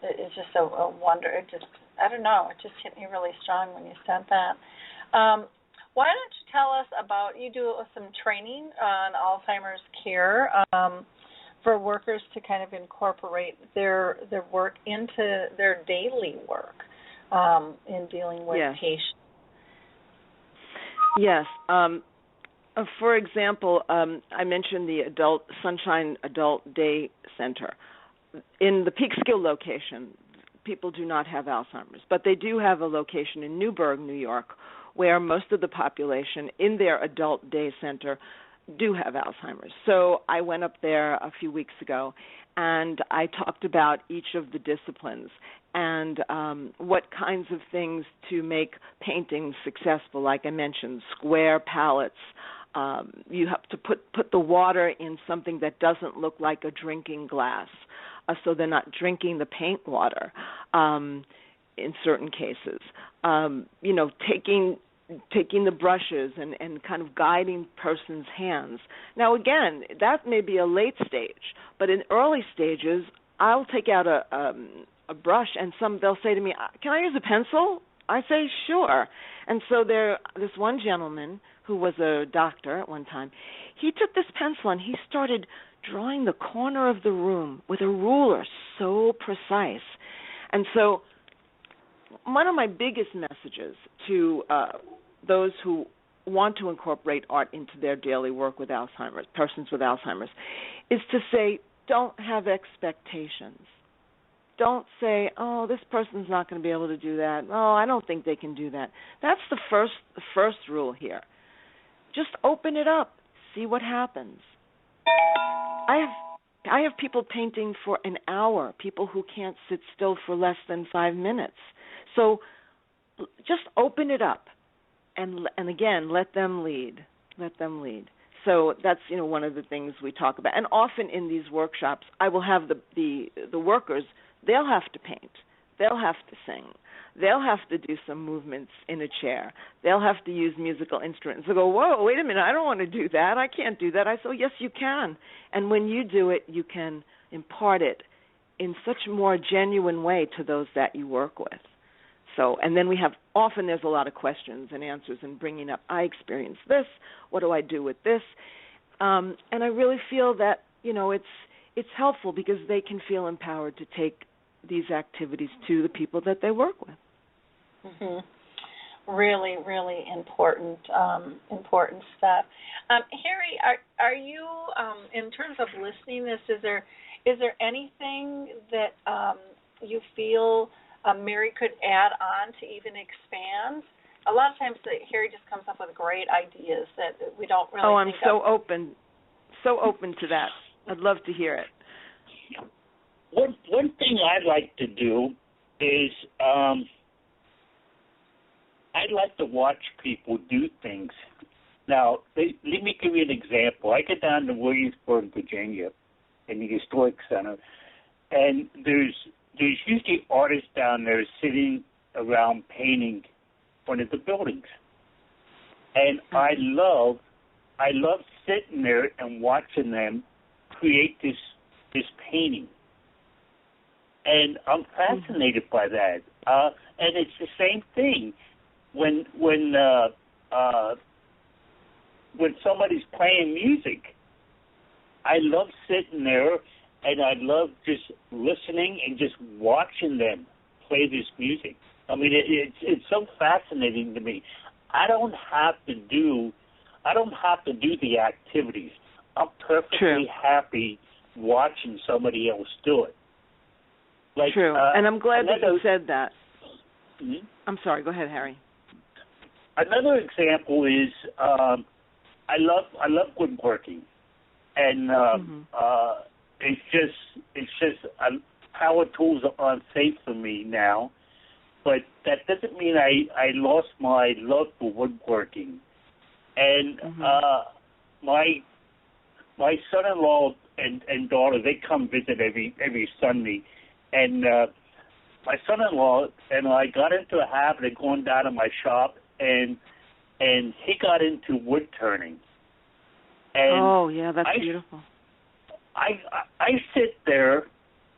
it's just a wonder. I don't know, it just hit me really strong when you said that. Why don't you tell us about, you do some training on Alzheimer's care for workers to kind of incorporate their work into their daily work in dealing with patients. Yes. For example, I mentioned the Sunshine Adult Day Center. In the Peekskill location, people do not have Alzheimer's, but they do have a location in Newburgh, New York, where most of the population in their adult day center do have Alzheimer's. So I went up there a few weeks ago, and I talked about each of the disciplines and what kinds of things to make paintings successful. Like I mentioned, square palettes. You have to put the water in something that doesn't look like a drinking glass, so they're not drinking the paint water in certain cases. Taking the brushes and kind of guiding person's hands. Now, again, that may be a late stage, but in early stages, I'll take out a brush, and they'll say to me, "Can I use a pencil?" I say, "Sure." And so this one gentleman who was a doctor at one time, he took this pencil and he started drawing the corner of the room with a ruler so precise. And so one of my biggest messages to those who want to incorporate art into their daily work with Alzheimer's, persons with Alzheimer's, is to say, don't have expectations. Don't say, oh, this person's not going to be able to do that. Oh, I don't think they can do that. That's the first rule here. Just open it up. See what happens. I have people painting for an hour, people who can't sit still for less than 5 minutes. So just open it up, and again, let them lead. Let them lead. So that's one of the things we talk about. And often in these workshops, I will have the workers. They'll have to paint. They'll have to sing. They'll have to do some movements in a chair. They'll have to use musical instruments. They'll go, whoa, wait a minute, I don't want to do that. I can't do that. I say, yes, you can. And when you do it, you can impart it in such a more genuine way to those that you work with. So, and then often there's a lot of questions and answers and bringing up, I experienced this, what do I do with this? And I really feel that, it's helpful because they can feel empowered to take these activities to the people that they work with. Mm-hmm. Really, really important stuff. Harry, are you, in terms of listening this, is there anything that you feel Mary could add on to even expand? A lot of times Harry just comes up with great ideas that we don't really think of. Oh, I'm so open to that. I'd love to hear it. One thing I'd like to do is I'd like to watch people do things. Now, let me give you an example. I get down to Williamsburg, Virginia, in the Historic Center, and there's there's usually artists down there sitting around painting one of the buildings. And I love sitting there and watching them create this painting. And I'm fascinated by that. And it's the same thing when somebody's playing music. I love sitting there, and I love just listening and just watching them play this music. I mean, it's so fascinating to me. I don't have to do the activities. I'm perfectly happy watching somebody else do it. Like, True, and I'm glad that you said that. Mm-hmm. I'm sorry. Go ahead, Harry. Another example is I love woodworking, and it's just power tools are unsafe for me now, but that doesn't mean I lost my love for woodworking. And my son-in-law and daughter, they come visit every Sunday, and my son-in-law and I got into a habit of going down to my shop, and he got into wood turning. And that's beautiful. I sit there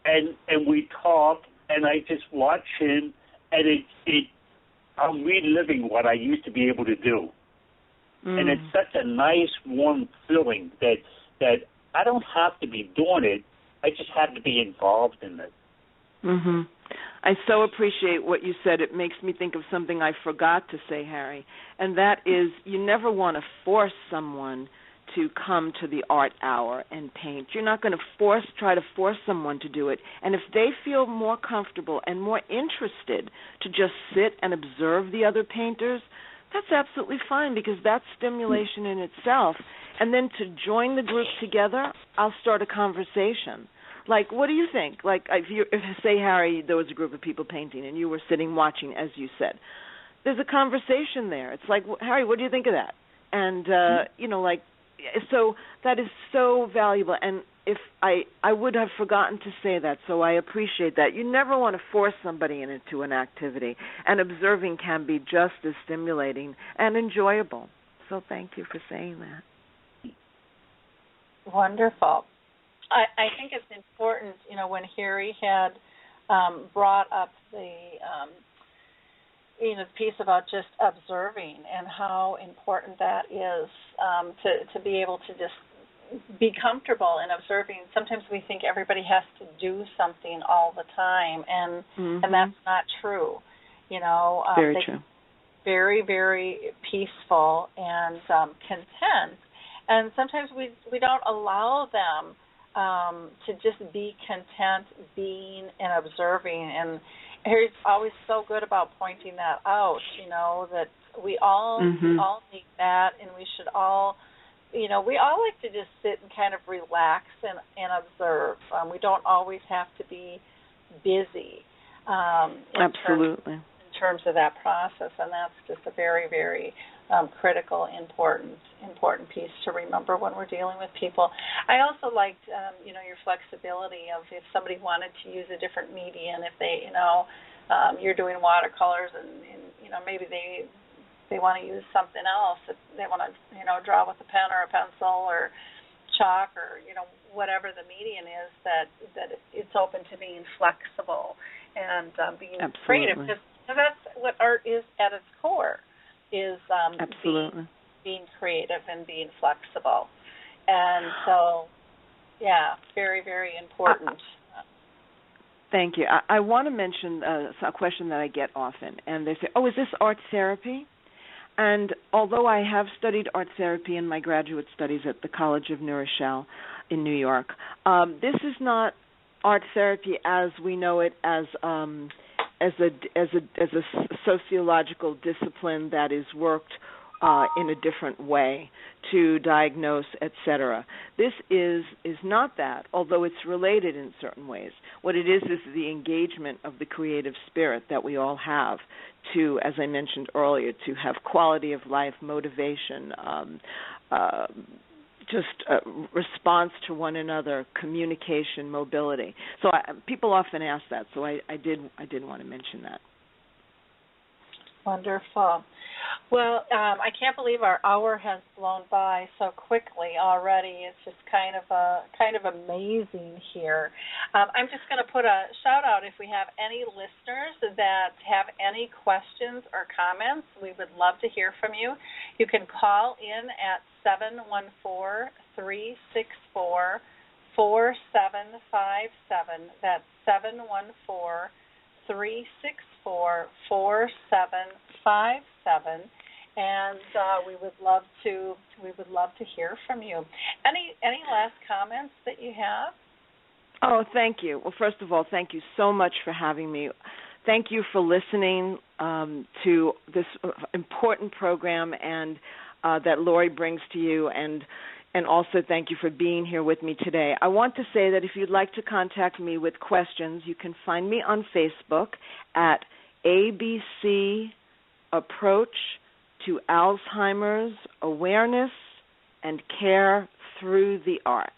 and we talk, and I just watch him, and I'm reliving what I used to be able to do. And it's such a nice, warm feeling that I don't have to be doing it. I just have to be involved in it. Mm-hmm. I so appreciate what you said. It makes me think of something I forgot to say, Harry, and that is you never want to force someone to come to the art hour and paint. You're not going to try to force someone to do it. And if they feel more comfortable and more interested to just sit and observe the other painters, that's absolutely fine, because that's stimulation in itself. And then to join the group together, I'll start a conversation. Like, what do you think? Like, if say, Harry, there was a group of people painting and you were sitting watching, as you said, there's a conversation there. It's like, Harry, what do you think of that? And, so that is so valuable. And if I would have forgotten to say that, so I appreciate that. You never want to force somebody into an activity, and observing can be just as stimulating and enjoyable. So thank you for saying that. Wonderful. I think it's important, when Harry had brought up the piece about just observing and how important that is to be able to just be comfortable in observing. Sometimes we think everybody has to do something all the time, and that's not true. Very true. Very, very peaceful and content. And sometimes we don't allow them to just be content being and observing. And Harry's always so good about pointing that out, that we all need that, and we should all, we all like to just sit and kind of relax and observe. We don't always have to be busy in terms of that process, and that's just a very, very critical, important piece to remember when we're dealing with people. I also liked, your flexibility of if somebody wanted to use a different medium, if they, you're doing watercolors and maybe they want to use something else, if they want to, draw with a pen or a pencil or chalk or, whatever the medium is, that it's open to being flexible and being creative, because that's what art is at its core, is being creative and being flexible. And so, very, very important. Thank you. I want to mention a question that I get often, and they say, is this art therapy? And although I have studied art therapy in my graduate studies at the College of New Rochelle in New York, this is not art therapy as we know it as a sociological discipline that is worked in a different way to diagnose, etc. This is not that, although it's related in certain ways. What it is the engagement of the creative spirit that we all have to, as I mentioned earlier, to have quality of life, motivation, just response to one another, communication, mobility. So people often ask that, so I did want to mention that. Wonderful. Well, I can't believe our hour has flown by so quickly already. It's just kind of amazing here. I'm just going to put a shout out if we have any listeners that have any questions or comments. We would love to hear from you. You can call in at 714-364-4757. That's 714-364-4757. And we would love to hear from you. Any last comments that you have? Oh, thank you. Well, first of all, thank you so much for having me. Thank you for listening to this important program and that Lori brings to you, and also thank you for being here with me today. I want to say that if you'd like to contact me with questions, you can find me on Facebook at ABC Approach to Alzheimer's Awareness and Care Through the Arts.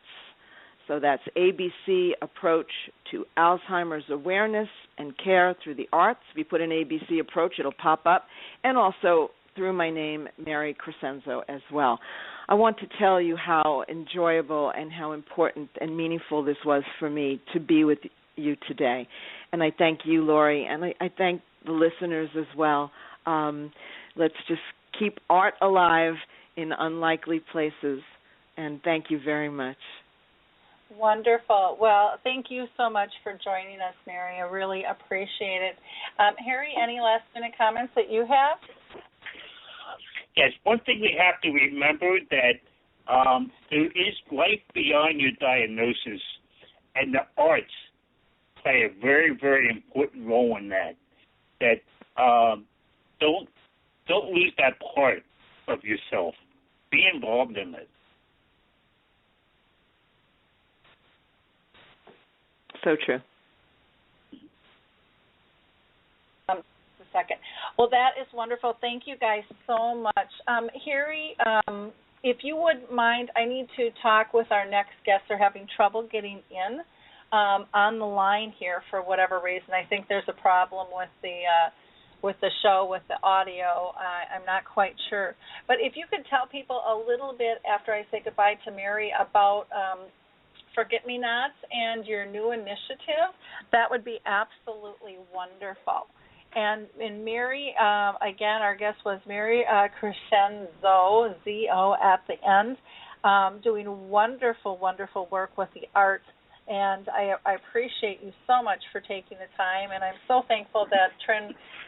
So that's ABC Approach to Alzheimer's Awareness and Care Through the Arts. If you put in ABC Approach, it'll pop up. And also through my name, Mary Crescenzo, as well. I want to tell you how enjoyable and how important and meaningful this was for me to be with you today. And I thank you, Lori, and I thank the listeners as well. Let's just keep art alive in unlikely places, and thank you very much. Wonderful. Well, thank you so much for joining us, Mary. I really appreciate it. Harry, any last-minute comments that you have? Yes, one thing we have to remember that there is life beyond your diagnosis, and the arts play a very, very important role in that. Don't lose that part of yourself. Be involved in it. So true. Second. Well, that is wonderful. Thank you guys so much. Harry, if you wouldn't mind, I need to talk with our next guest. They're having trouble getting in on the line here for whatever reason. I think there's a problem with the show, with the audio. I'm not quite sure. But if you could tell people a little bit after I say goodbye to Mary about Forget-Me-Nots and your new initiative, that would be absolutely wonderful. And Mary, again, our guest was Mary Crescenzo, Z-O at the end, doing wonderful, wonderful work with the arts. And I appreciate you so much for taking the time, and I'm so thankful that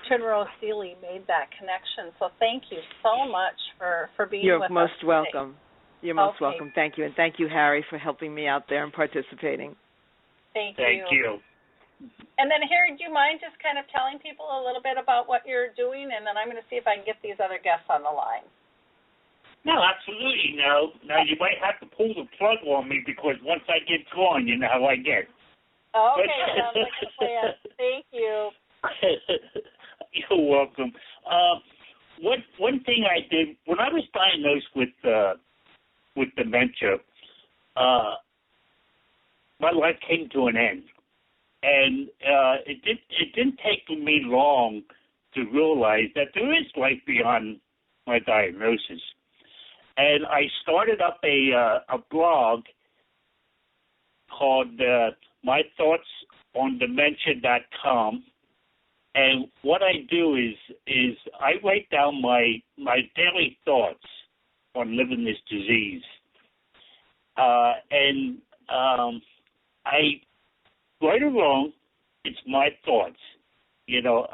Trinrose Seeley made that connection. So thank you so much for being with us. You're most welcome. You're most Okay. welcome. Thank you. And thank you, Harry, for helping me out there and participating. Thank you. And then, Harry, do you mind just kind of telling people a little bit about what you're doing, and then I'm going to see if I can get these other guests on the line. No, absolutely. Now you might have to pull the plug on me because once I get going, you know how I get. Okay, sounds like a plan. Thank you. You're welcome. One thing I did when I was diagnosed with dementia, my life came to an end. And it didn't take me long to realize that there is life beyond my diagnosis. And I started up a blog called mythoughtsondementia.com. And what I do is I write down my daily thoughts on living this disease. And I, right or wrong, it's my thoughts. You know,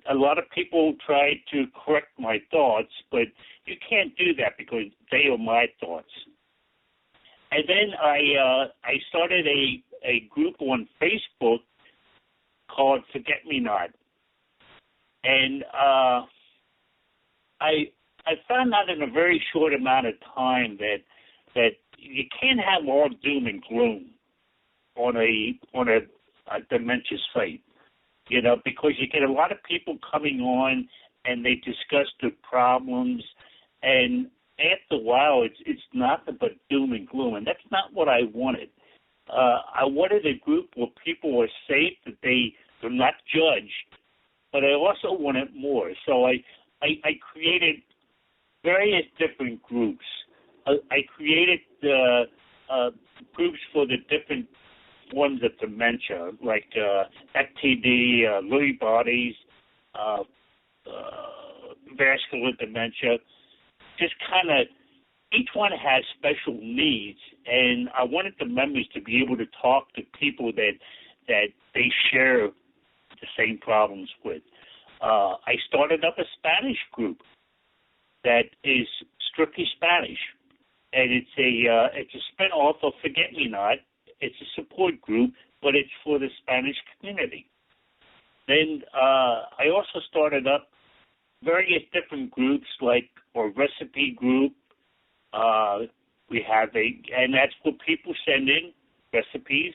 a lot of people try to correct my thoughts, but you can't do that because they are my thoughts. And then I started a group on Facebook called Forget-Me-Not. And I found out in a very short amount of time that you can't have all doom and gloom on a dementia site, you know, because you get a lot of people coming on and they discuss their problems, and after a while, it's nothing but doom and gloom, and that's not what I wanted. I wanted a group where people were safe, that they were not judged, but I also wanted more. So I created various different groups. I created groups for the different forms of dementia, like FTD, Lewy bodies, vascular dementia. Just kind of, each one has special needs, and I wanted the members to be able to talk to people that they share the same problems with. I started up a Spanish group that is strictly Spanish, and it's a spin-off of Forget Me Not. It's a support group, but it's for the Spanish community. Then I also started up various different groups, like a recipe group. We have and that's where people send in recipes.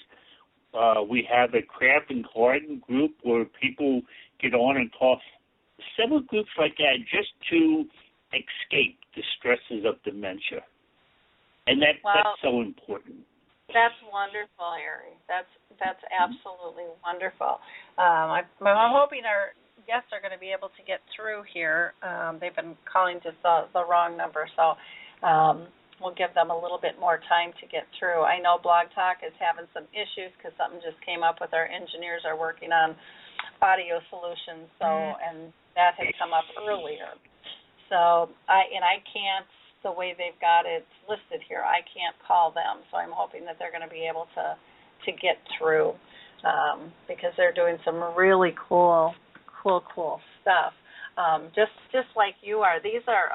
We have a craft and garden group where people get on and talk. Several groups like that just to escape the stresses of dementia. And that's so important. That's wonderful, Harry. That's absolutely wonderful. I'm hoping our guests are going to be able to get through here. They've been calling just the wrong number, so we'll give them a little bit more time to get through. I know Blog Talk is having some issues because something just came up with our engineers are working on audio solutions, and that had come up earlier. So I can't, the way they've got it listed here, I can't call them. So I'm hoping that they're going to be able to get through because they're doing some really cool stuff. Just like you are. These are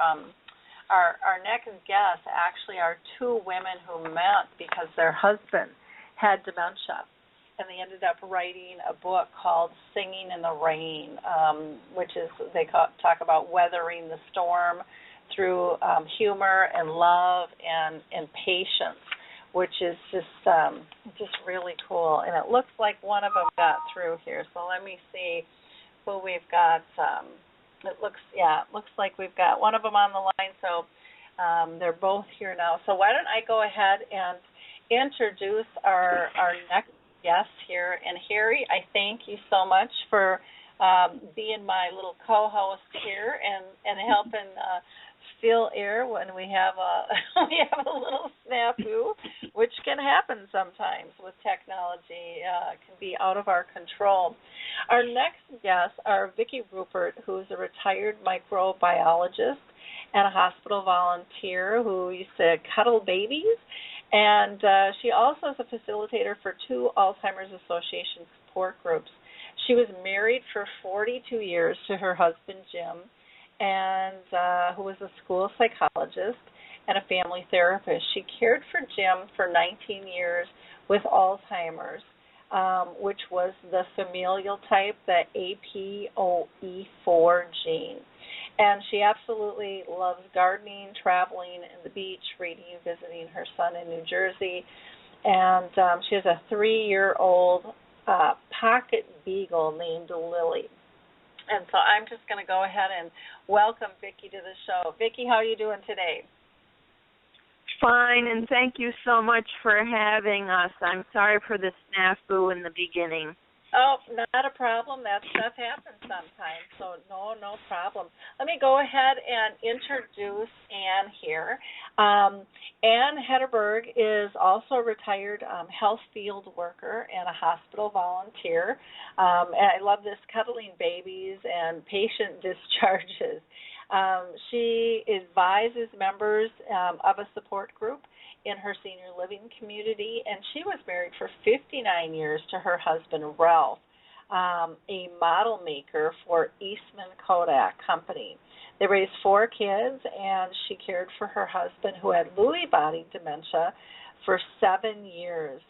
our next guests actually are two women who met because their husband had dementia. And they ended up writing a book called Singing in the Rain, which is, they talk about weathering the storm through humor and love and patience, which is just really cool. And it looks like one of them got through here. So let me see who we've got. It looks like we've got one of them on the line. So they're both here now. So why don't I go ahead and introduce our next guest here. And Harry, I thank you so much for being my little co-host here and helping steal air when we have a little snafu, which can happen sometimes with technology. Can be out of our control. Our next guests are Vicky Ruppert, who's a retired microbiologist and a hospital volunteer who used to cuddle babies. And she also is a facilitator for 2 Alzheimer's Association support groups. She was married for 42 years to her husband, Jim, and who was a school psychologist and a family therapist. She cared for Jim for 19 years with Alzheimer's, which was the familial type, the APOE4 gene. And she absolutely loves gardening, traveling in the beach, reading, visiting her son in New Jersey. And she has a 3-year-old pocket beagle named Lily. And so I'm just going to go ahead and welcome Vicky to the show. Vicky, how are you doing today? Fine, and thank you so much for having us. I'm sorry for the snafu in the beginning. Oh, not a problem. That stuff happens sometimes, so no problem. Let me go ahead and introduce Ann here. Ann Henderberg is also a retired health field worker and a hospital volunteer. And I love this, cuddling babies and patient discharges. She advises members of a support group in her senior living community, and she was married for 59 years to her husband, Ralph, a model maker for Eastman Kodak Company. They raised 4 kids, and she cared for her husband, who had Lewy body dementia, for 7 years.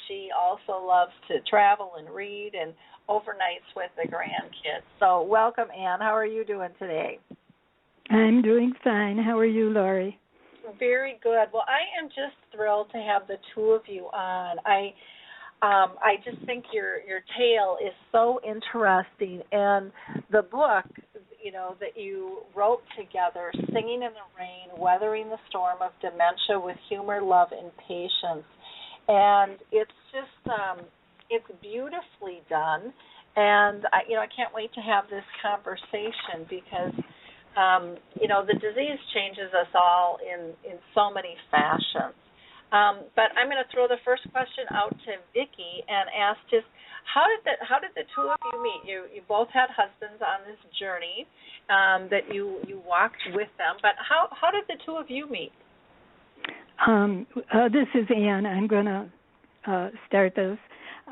She also loves to travel and read and overnights with the grandkids. So welcome, Ann. How are you doing today? I'm doing fine. How are you, Lori? Very good. Well, I am just thrilled to have the two of you on. I just think your tale is so interesting, and the book, that you wrote together, Singing in the Rain, Weathering the Storm of Dementia with Humor, Love, and Patience. And it's just, it's beautifully done. And, I can't wait to have this conversation because, the disease changes us all in so many fashions. But I'm going to throw the first question out to Vicky and ask just, how did the two of you meet? You both had husbands on this journey that you walked with them, but how did the two of you meet? This is Ann. I'm going to start this.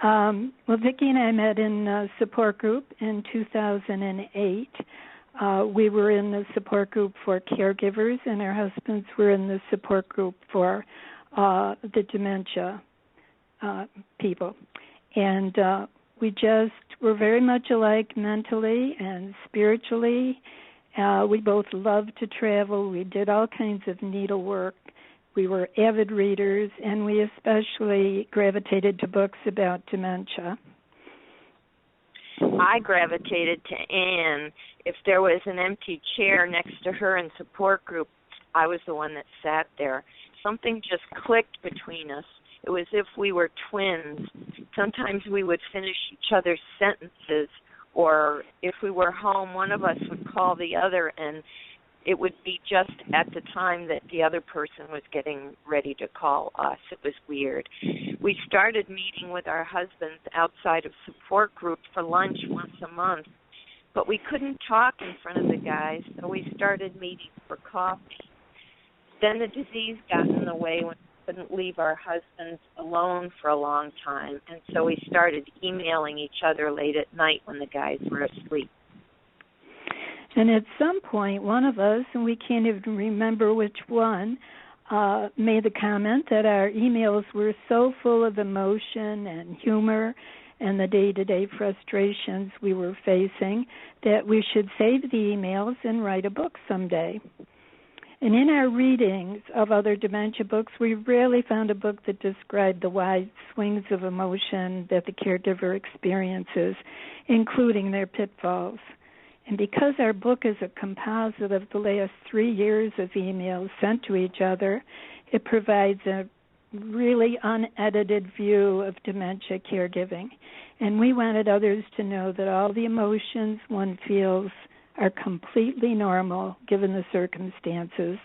Well, Vicky and I met in a support group in 2008. We were in the support group for caregivers, and our husbands were in the support group for the dementia people. And we just were very much alike mentally and spiritually. We both loved to travel. We did all kinds of needlework. We were avid readers, and we especially gravitated to books about dementia. I gravitated to Ann. If there was an empty chair next to her in support group, I was the one that sat there. Something just clicked between us. It was as if we were twins. Sometimes we would finish each other's sentences, or if we were home, one of us would call the other, and it would be just at the time that the other person was getting ready to call us. It was weird. We started meeting with our husbands outside of support group for lunch once a month, but we couldn't talk in front of the guys, so we started meeting for coffee. Then the disease got in the way when we couldn't leave our husbands alone for a long time, and so we started emailing each other late at night when the guys were asleep. And at some point, one of us, and we can't even remember which one, made the comment that our emails were so full of emotion and humor and the day-to-day frustrations we were facing that we should save the emails and write a book someday. And in our readings of other dementia books, we rarely found a book that described the wide swings of emotion that the caregiver experiences, including their pitfalls. And because our book is a composite of the last 3 years of emails sent to each other, it provides a really unedited view of dementia caregiving. And we wanted others to know that all the emotions one feels are completely normal given the circumstances.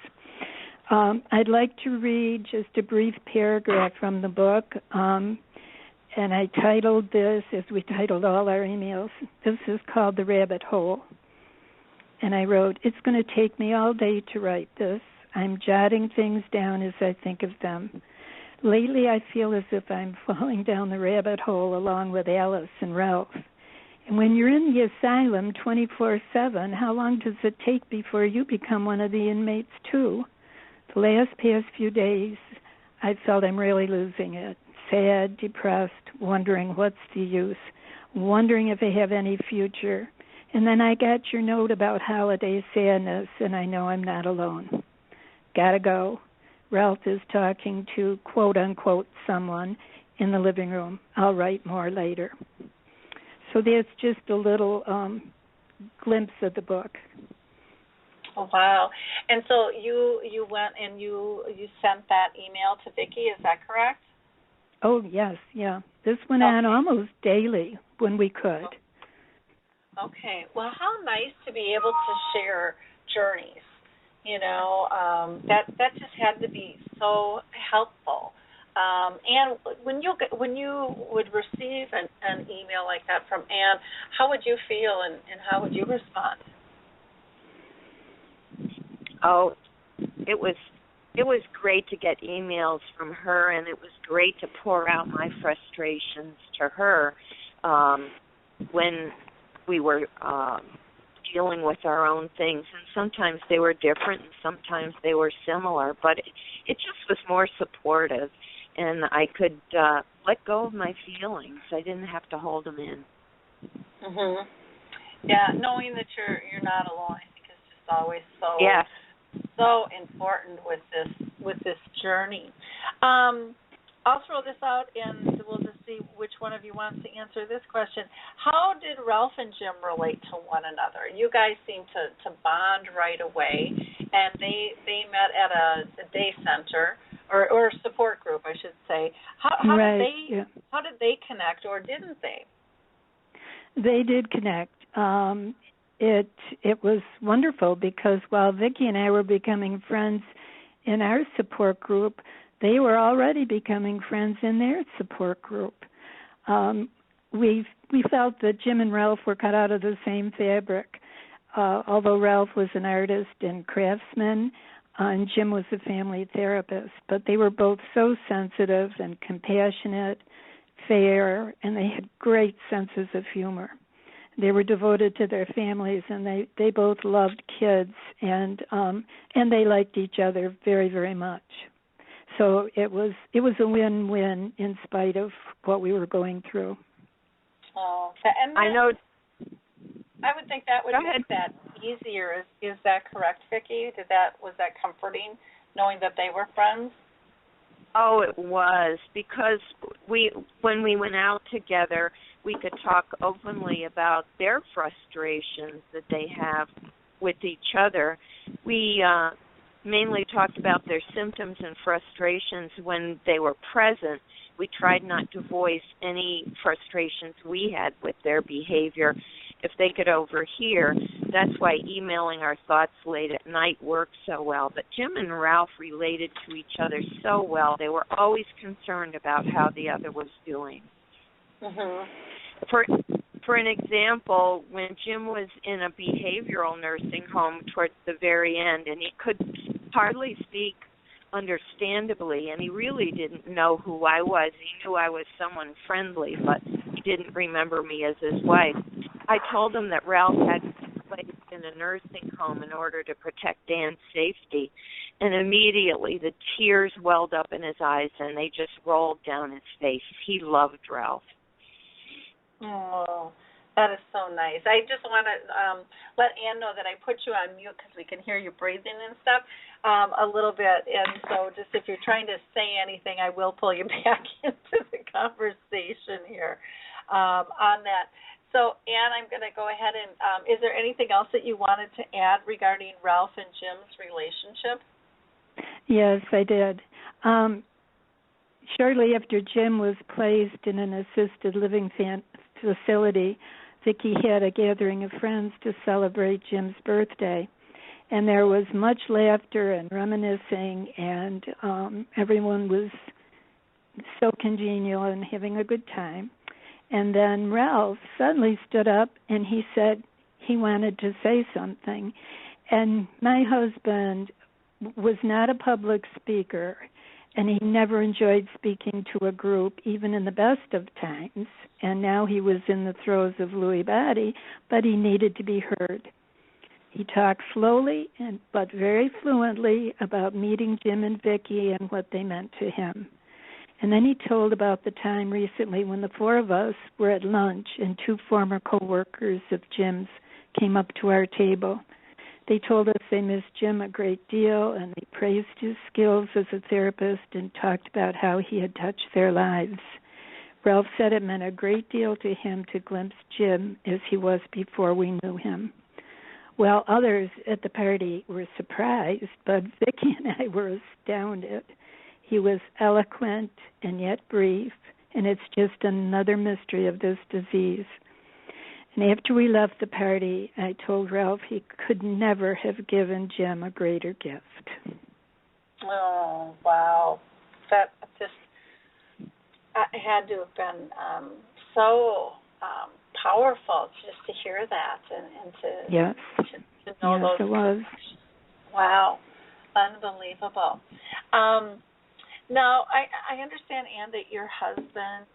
I'd like to read just a brief paragraph from the book. And I titled this, as we titled all our emails, this is called The Rabbit Hole. And I wrote, it's going to take me all day to write this. I'm jotting things down as I think of them. Lately I feel as if I'm falling down the rabbit hole along with Alice and Ralph. And when you're in the asylum 24/7, how long does it take before you become one of the inmates too? The past few days, I felt I'm really losing it. Sad, depressed, wondering what's the use, wondering if I have any future. And then I got your note about holiday sadness, and I know I'm not alone. Gotta go. Ralph is talking to, quote-unquote, someone in the living room. I'll write more later. So there's just a little glimpse of the book. Oh, wow. And so you went and you sent that email to Vicky, is that correct? Oh, yes, yeah. This went on almost daily when we could. Okay. Well, how nice to be able to share journeys. You know, that just had to be so helpful. And when you would receive an email like that from Ann, how would you feel and how would you respond? Oh, it was great to get emails from her, and it was great to pour out my frustrations to her when we were dealing with our own things. And sometimes they were different, and sometimes they were similar, but it just was more supportive, and I could let go of my feelings. I didn't have to hold them in. Mhm. Yeah, knowing that you're not alone, I think is just always so. Yes. So important with this journey. I'll throw this out, and we'll just see see which one of you wants to answer this question. How did Ralph and Jim relate to one another? You guys seem to bond right away, and they met at a day center or support group, I should say. How did they connect, or didn't they? They did connect. It was wonderful because while Vicky and I were becoming friends in our support group, they were already becoming friends in their support group. We felt that Jim and Ralph were cut out of the same fabric. Although Ralph was an artist and craftsman, and Jim was a family therapist, but they were both so sensitive and compassionate, fair, and they had great senses of humor. They were devoted to their families, and they both loved kids, and they liked each other very, very much. So it was a win-win in spite of what we were going through. Oh, and I know. I would think that would make that easier. Is that correct, Vicki? Was that comforting, knowing that they were friends? Oh, it was, because when we went out together, we could talk openly about their frustrations that they have with each other. We mainly talked about their symptoms and frustrations when they were present. We tried not to voice any frustrations we had with their behavior if they could overhear. That's why emailing our thoughts late at night worked so well. But Jim and Ralph related to each other so well. They were always concerned about how the other was doing. Mm-hmm. For an example, when Jim was in a behavioral nursing home towards the very end, and he could hardly speak understandably, and he really didn't know who I was. He knew I was someone friendly, but he didn't remember me as his wife. I told him that Ralph had been placed in a nursing home in order to protect Dan's safety, and immediately the tears welled up in his eyes, and they just rolled down his face. He loved Ralph. Oh, that is so nice. I just want to let Ann know that I put you on mute because we can hear you breathing and stuff a little bit. And so just if you're trying to say anything, I will pull you back into the conversation here on that. So, Ann, I'm going to go ahead and is there anything else that you wanted to add regarding Ralph and Jim's relationship? Yes, I did. Shortly after Jim was placed in an assisted living facility, Vicki had a gathering of friends to celebrate Jim's birthday. And there was much laughter and reminiscing, and everyone was so congenial and having a good time. And then Ralph suddenly stood up and he said he wanted to say something. And my husband was not a public speaker, and he never enjoyed speaking to a group, even in the best of times. And now he was in the throes of Lewy body, but he needed to be heard. He talked slowly but very fluently about meeting Jim and Vicki and what they meant to him. And then he told about the time recently when the four of us were at lunch and two former co-workers of Jim's came up to our table. They told us they missed Jim a great deal, and they praised his skills as a therapist and talked about how he had touched their lives. Ralph said it meant a great deal to him to glimpse Jim as he was before we knew him. Well, others at the party were surprised, but Vicki and I were astounded. He was eloquent and yet brief, and it's just another mystery of this disease. And after we left the party, I told Ralph he could never have given Jim a greater gift. Oh, wow. That just had to have been so powerful just to hear that and to, yes. to know yes, those. It was. Wow. Unbelievable. Now, I understand, Ann, that your husband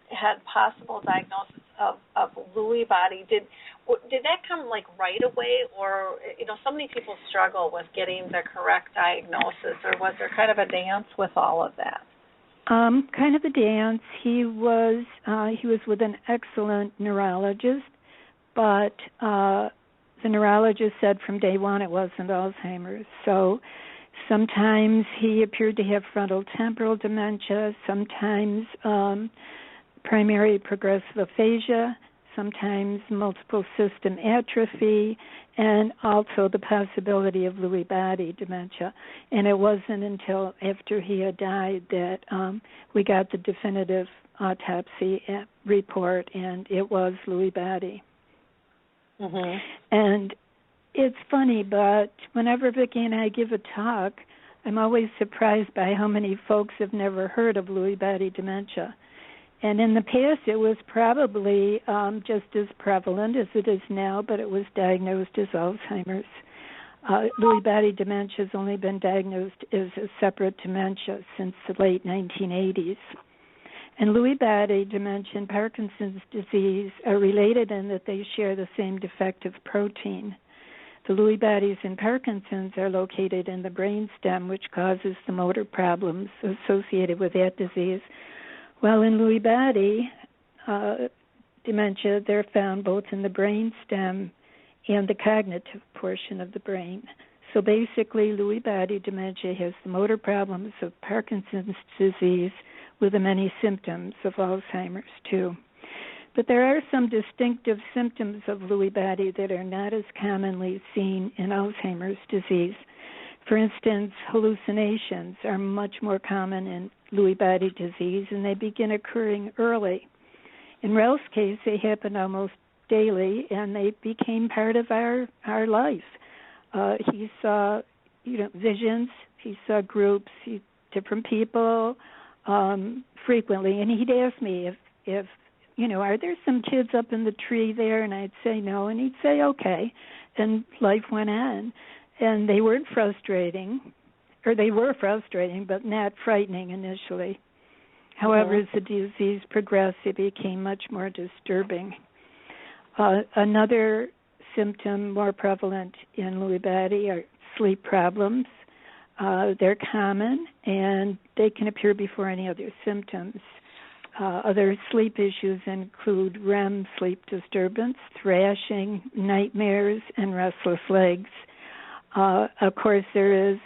had possible diagnosis of Lewy body. Did that come like right away, or so many people struggle with getting the correct diagnosis, or was there kind of a dance with all of that? Kind of a dance. He was with an excellent neurologist, but the neurologist said from day one it wasn't Alzheimer's. So Sometimes he appeared to have frontal temporal dementia, sometimes primary progressive aphasia, sometimes multiple system atrophy, and also the possibility of Lewy body dementia. And it wasn't until after he had died that we got the definitive autopsy report, and it was Lewy body. Mm-hmm. And it's funny, but whenever Vicki and I give a talk, I'm always surprised by how many folks have never heard of Lewy body dementia. And in the past, it was probably just as prevalent as it is now, but it was diagnosed as Alzheimer's. Lewy body dementia has only been diagnosed as a separate dementia since the late 1980s. And Lewy body dementia and Parkinson's disease are related in that they share the same defective protein. The Lewy bodies in Parkinson's are located in the brainstem, which causes the motor problems associated with that disease. While in Lewy body dementia, they're found both in the brainstem and the cognitive portion of the brain. So basically, Lewy body dementia has the motor problems of Parkinson's disease with the many symptoms of Alzheimer's too. But there are some distinctive symptoms of Lewy body that are not as commonly seen in Alzheimer's disease. For instance, hallucinations are much more common in Lewy body disease, and they begin occurring early. In Ralph's case, they happen almost daily, and they became part of our life. He saw, visions. He saw groups, different people frequently, and he'd ask me if are there some kids up in the tree there? And I'd say no, and he'd say okay, and life went on. And they weren't frustrating, or they were frustrating, but not frightening initially. However, as the disease progressed, it became much more disturbing. Another symptom more prevalent in Lewy body are sleep problems. They're common, and they can appear before any other symptoms. Other sleep issues include REM sleep disturbance, thrashing, nightmares, and restless legs. Of course, there is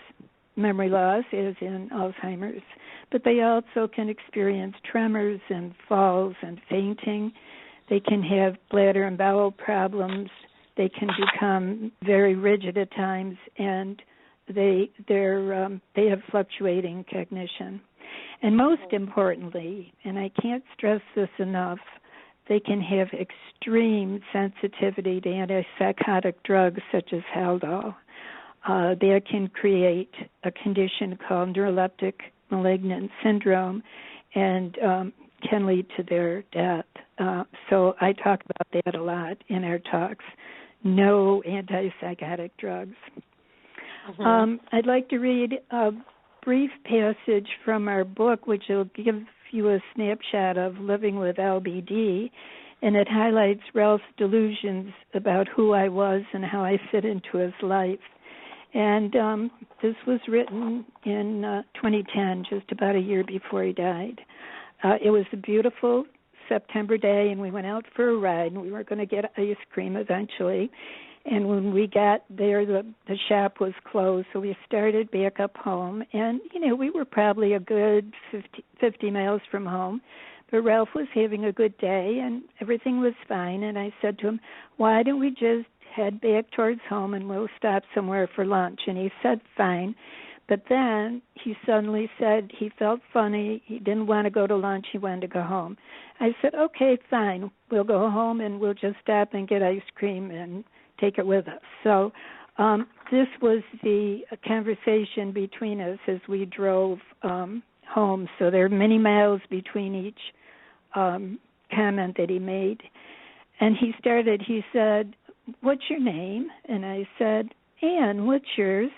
memory loss, as in Alzheimer's, but they also can experience tremors and falls and fainting. They can have bladder and bowel problems. They can become very rigid at times, and they have fluctuating cognition. And most importantly, and I can't stress this enough, they can have extreme sensitivity to antipsychotic drugs such as Haldol. That can create a condition called neuroleptic malignant syndrome and can lead to their death. So I talk about that a lot in our talks. No antipsychotic drugs. I'd like to read a brief passage from our book, which will give you a snapshot of living with LBD, and it highlights Ralph's delusions about who I was and how I fit into his life. And this was written in 2010, just about a year before he died. It was a beautiful September day, and we went out for a ride, and we were going to get ice cream eventually. And when we got there, the shop was closed, so we started back up home. And, we were probably a good 50 miles from home. But Ralph was having a good day, and everything was fine. And I said to him, why don't we just head back towards home and we'll stop somewhere for lunch? And he said, fine. But then he suddenly said he felt funny. He didn't want to go to lunch. He wanted to go home. I said, okay, fine. We'll go home and we'll just stop and get ice cream and take it with us. So this was the conversation between us as we drove home. So there are many miles between each comment that he made. And he said, what's your name? And I said, Ann, what's yours?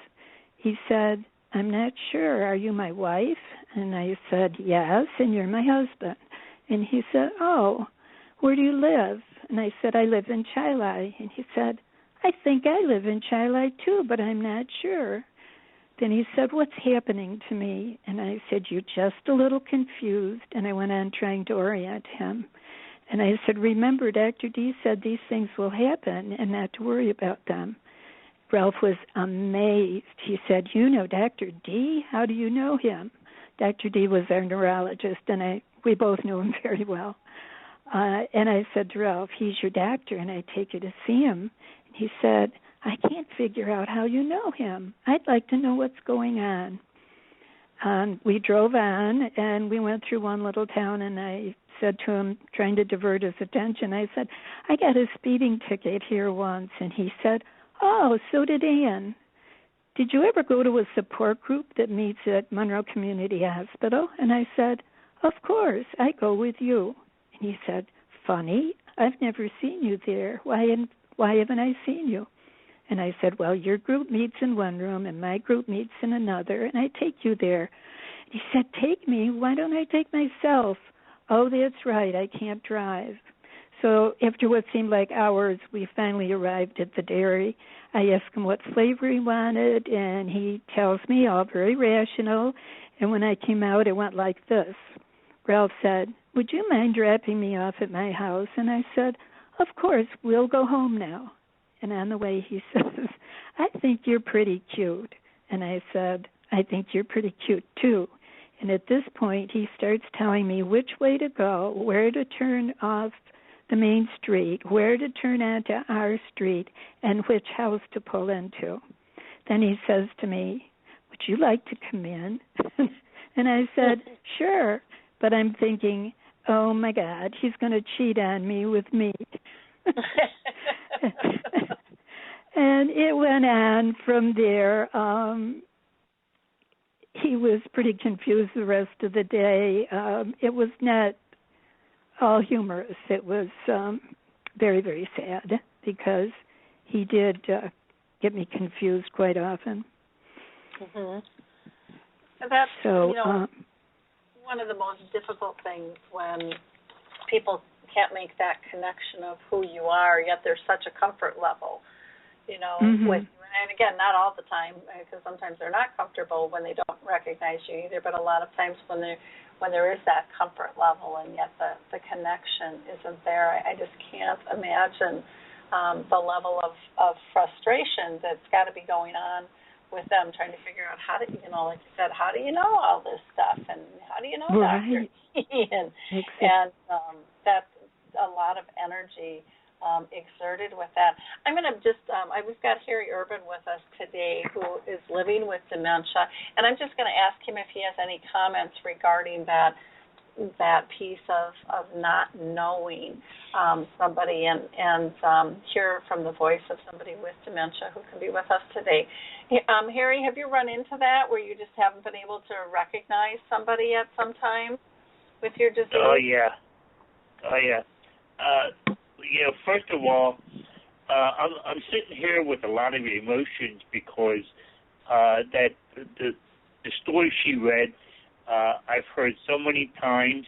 He said, I'm not sure. Are you my wife? And I said, yes, and you're my husband. And he said, oh, where do you live? And I said, I live in Chilai. And he said, I think I live in Chilai too, but I'm not sure. Then he said, what's happening to me? And I said, you're just a little confused. And I went on trying to orient him. And I said, remember, Dr. D said these things will happen and not to worry about them. Ralph was amazed. He said, "You know Dr. D? How do you know him?" Dr. D was our neurologist, and we both knew him very well. And I said to Ralph, "He's your doctor, and I take you to see him." And he said, "I can't figure out how you know him. I'd like to know what's going on." And we drove on, and we went through one little town, and I said to him, trying to divert his attention, I said, "I got a speeding ticket here once." And he said, "Oh, so did Ann. Did you ever go to a support group that meets at Monroe Community Hospital?" And I said, "Of course, I go with you." And he said, "Funny, I've never seen you there. Why haven't I seen you?" And I said, "Well, your group meets in one room and my group meets in another, and I take you there." He said, "Take me? Why don't I take myself?" "Oh, that's right, I can't drive." So after what seemed like hours, we finally arrived at the dairy. I asked him what flavor he wanted, and he tells me, all very rational. And when I came out, it went like this. Ralph said, "Would you mind dropping me off at my house?" And I said, "Of course, we'll go home now." And on the way, he says, "I think you're pretty cute." And I said, "I think you're pretty cute, too." And at this point, he starts telling me which way to go, where to turn off the main street, where to turn onto our street, and which house to pull into. Then he says to me, "Would you like to come in?" And I said, "Sure." But I'm thinking, oh, my God, he's going to cheat on me with me. And it went on from there. He was pretty confused the rest of the day. It was not all humorous. It was very, very sad because he did get me confused quite often. Mm-hmm. That's so, one of the most difficult things when people can't make that connection of who you are, yet there's such a comfort level, mm-hmm. with you. And again, not all the time, because sometimes they're not comfortable when they don't recognize you either, but a lot of times when there is that comfort level and yet the connection isn't there, I just can't imagine the level of frustration that's got to be going on with them, trying to figure out how to, like you said, how do you know all this stuff, and how do you know right. Dr. and exactly. and that's a lot of energy exerted with that. I'm going to just, we've got Harry Urban with us today, who is living with dementia, and I'm just going to ask him if he has any comments regarding that piece of not knowing somebody, and hear from the voice of somebody with dementia who can be with us today. Harry, have you run into that where you just haven't been able to recognize somebody at some time with your disease? Oh yeah. First of all, I'm sitting here with a lot of emotions because that the story she read, I've heard so many times,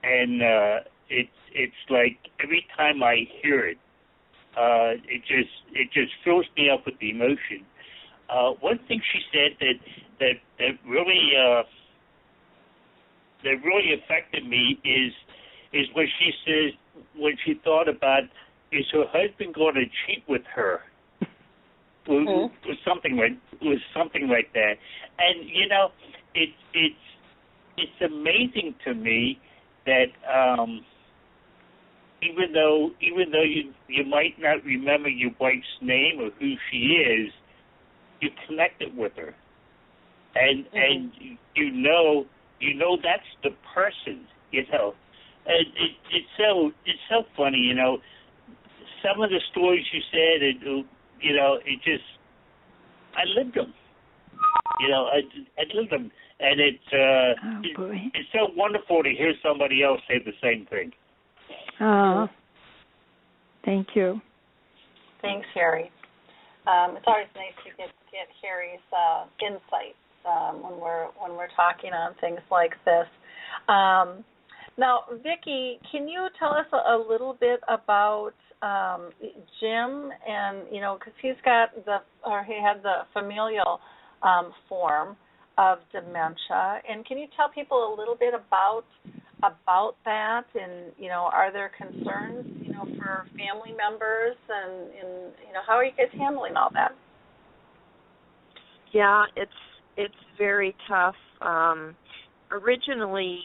and it's like every time I hear it, it just fills me up with the emotion. One thing she said that really affected me is when she says, when she thought about, is her husband going to cheat with her? Or something like that. And it's amazing to me that even though you might not remember your wife's name or who she is, you connected with her, and you know that's the person. And it's so funny. Some of the stories you said, it just, I lived them. I lived them, and it's so wonderful to hear somebody else say the same thing. Oh, thank you. Thanks, Harry. It's always nice to get Harry's insights when we're talking on things like this. Now, Vicky, can you tell us a little bit about Jim, and because he had the familial form of dementia, and can you tell people a little bit about that, and are there concerns for family members, and how are you guys handling all that? Yeah, it's very tough. Originally,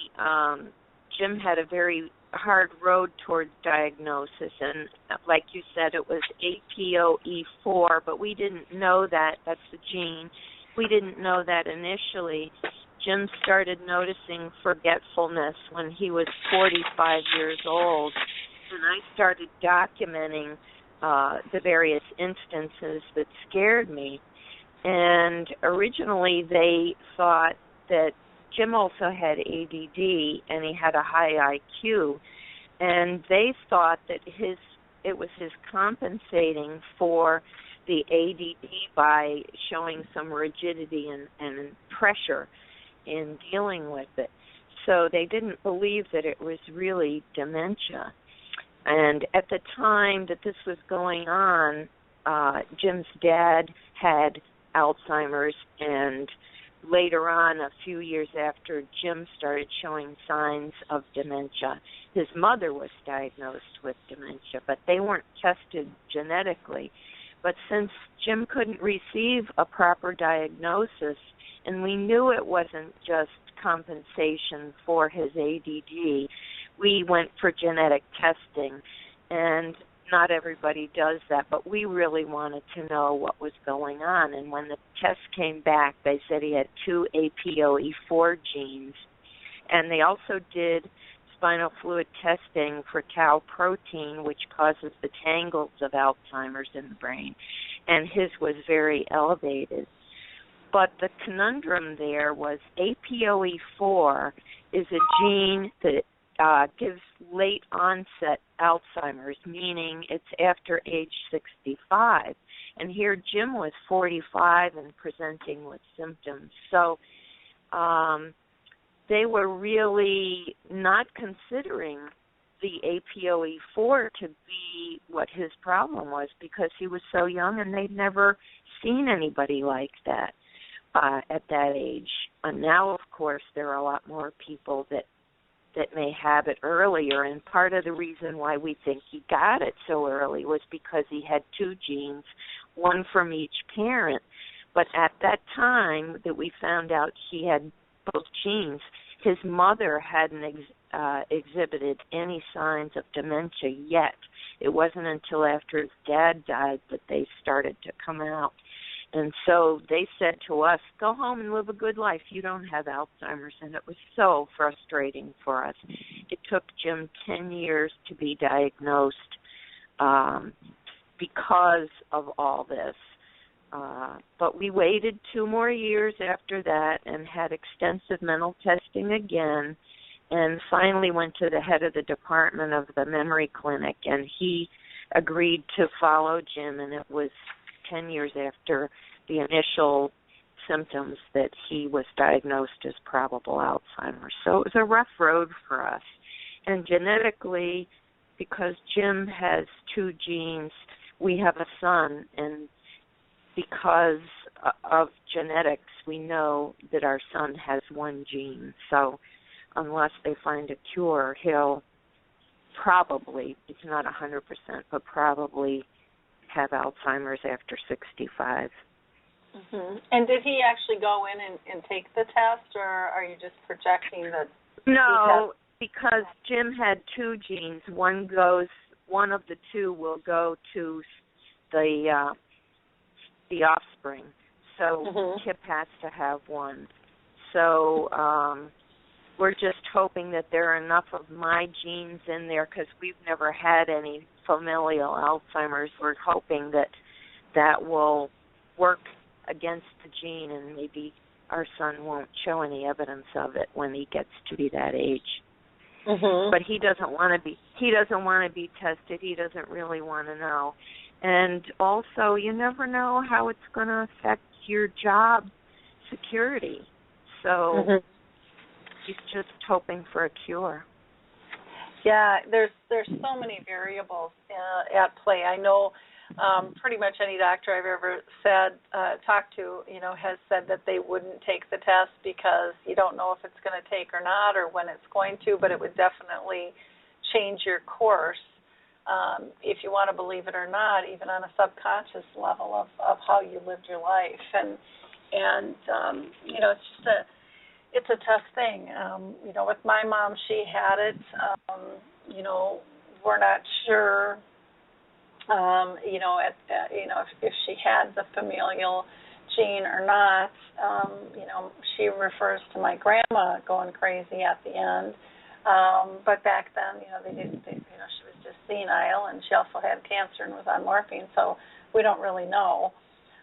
Jim had a very hard road towards diagnosis, and like you said, it was APOE4, but we didn't know that. That's the gene. We didn't know that initially. Jim started noticing forgetfulness when he was 45 years old, and I started documenting the various instances that scared me. And originally they thought that Jim also had ADD and he had a high IQ, and they thought that it was his compensating for the ADD by showing some rigidity and pressure in dealing with it. So they didn't believe that it was really dementia. And at the time that this was going on, Jim's dad had Alzheimer's, and later on, a few years after Jim started showing signs of dementia, his mother was diagnosed with dementia, but they weren't tested genetically. But since Jim couldn't receive a proper diagnosis, and we knew it wasn't just compensation for his ADD, we went for genetic testing, and not everybody does that, but we really wanted to know what was going on. And when the test came back, they said he had 2 APOE4 genes, and they also did spinal fluid testing for tau protein, which causes the tangles of Alzheimer's in the brain, and his was very elevated. But the conundrum there was APOE4 is a gene that gives late onset Alzheimer's, meaning it's after age 65. And here Jim was 45 and presenting with symptoms. So they were really not considering the APOE4 to be what his problem was, because he was so young and they'd never seen anybody like that at that age. And now, of course, there are a lot more people that may have it earlier, and part of the reason why we think he got it so early was because he had 2 genes, one from each parent. But at that time that we found out he had both genes, his mother hadn't exhibited any signs of dementia yet. It wasn't until after his dad died that they started to come out. And so they said to us, go home and live a good life. You don't have Alzheimer's. And it was so frustrating for us. It took Jim 10 years to be diagnosed because of all this. But we waited 2 more years after that and had extensive mental testing again, and finally went to the head of the department of the memory clinic, and he agreed to follow Jim, and it was 10 years after the initial symptoms that he was diagnosed as probable Alzheimer's. So it was a rough road for us. And genetically, because Jim has 2 genes, we have a son, and because of genetics, we know that our son has 1 gene. So unless they find a cure, he'll probably, it's not 100%, but probably have Alzheimer's after 65. Mm-hmm. And did he actually go in and take the test, or are you just projecting that? No, because Jim had 2 genes. One of the 2 will go to the offspring. So Kip has to have 1. So we're just hoping that there are enough of my genes in there, because we've never had any familial Alzheimer's. We're hoping that will work against the gene, and maybe our son won't show any evidence of it when he gets to be that age. Mm-hmm. But he doesn't want to be. He doesn't want to be tested. He doesn't really want to know. And also, you never know how it's going to affect your job security. So he's just hoping for a cure. Yeah, there's so many variables at play. I know pretty much any doctor I've ever talked to, has said that they wouldn't take the test because you don't know if it's going to take or not, or when it's going to, but it would definitely change your course, if you want to believe it or not, even on a subconscious level of how you lived your life. And it's just it's a tough thing. With my mom, she had it. We're not sure. If she had the familial gene or not. She refers to my grandma going crazy at the end. But back then, she was just senile, and she also had cancer and was on morphine, so we don't really know,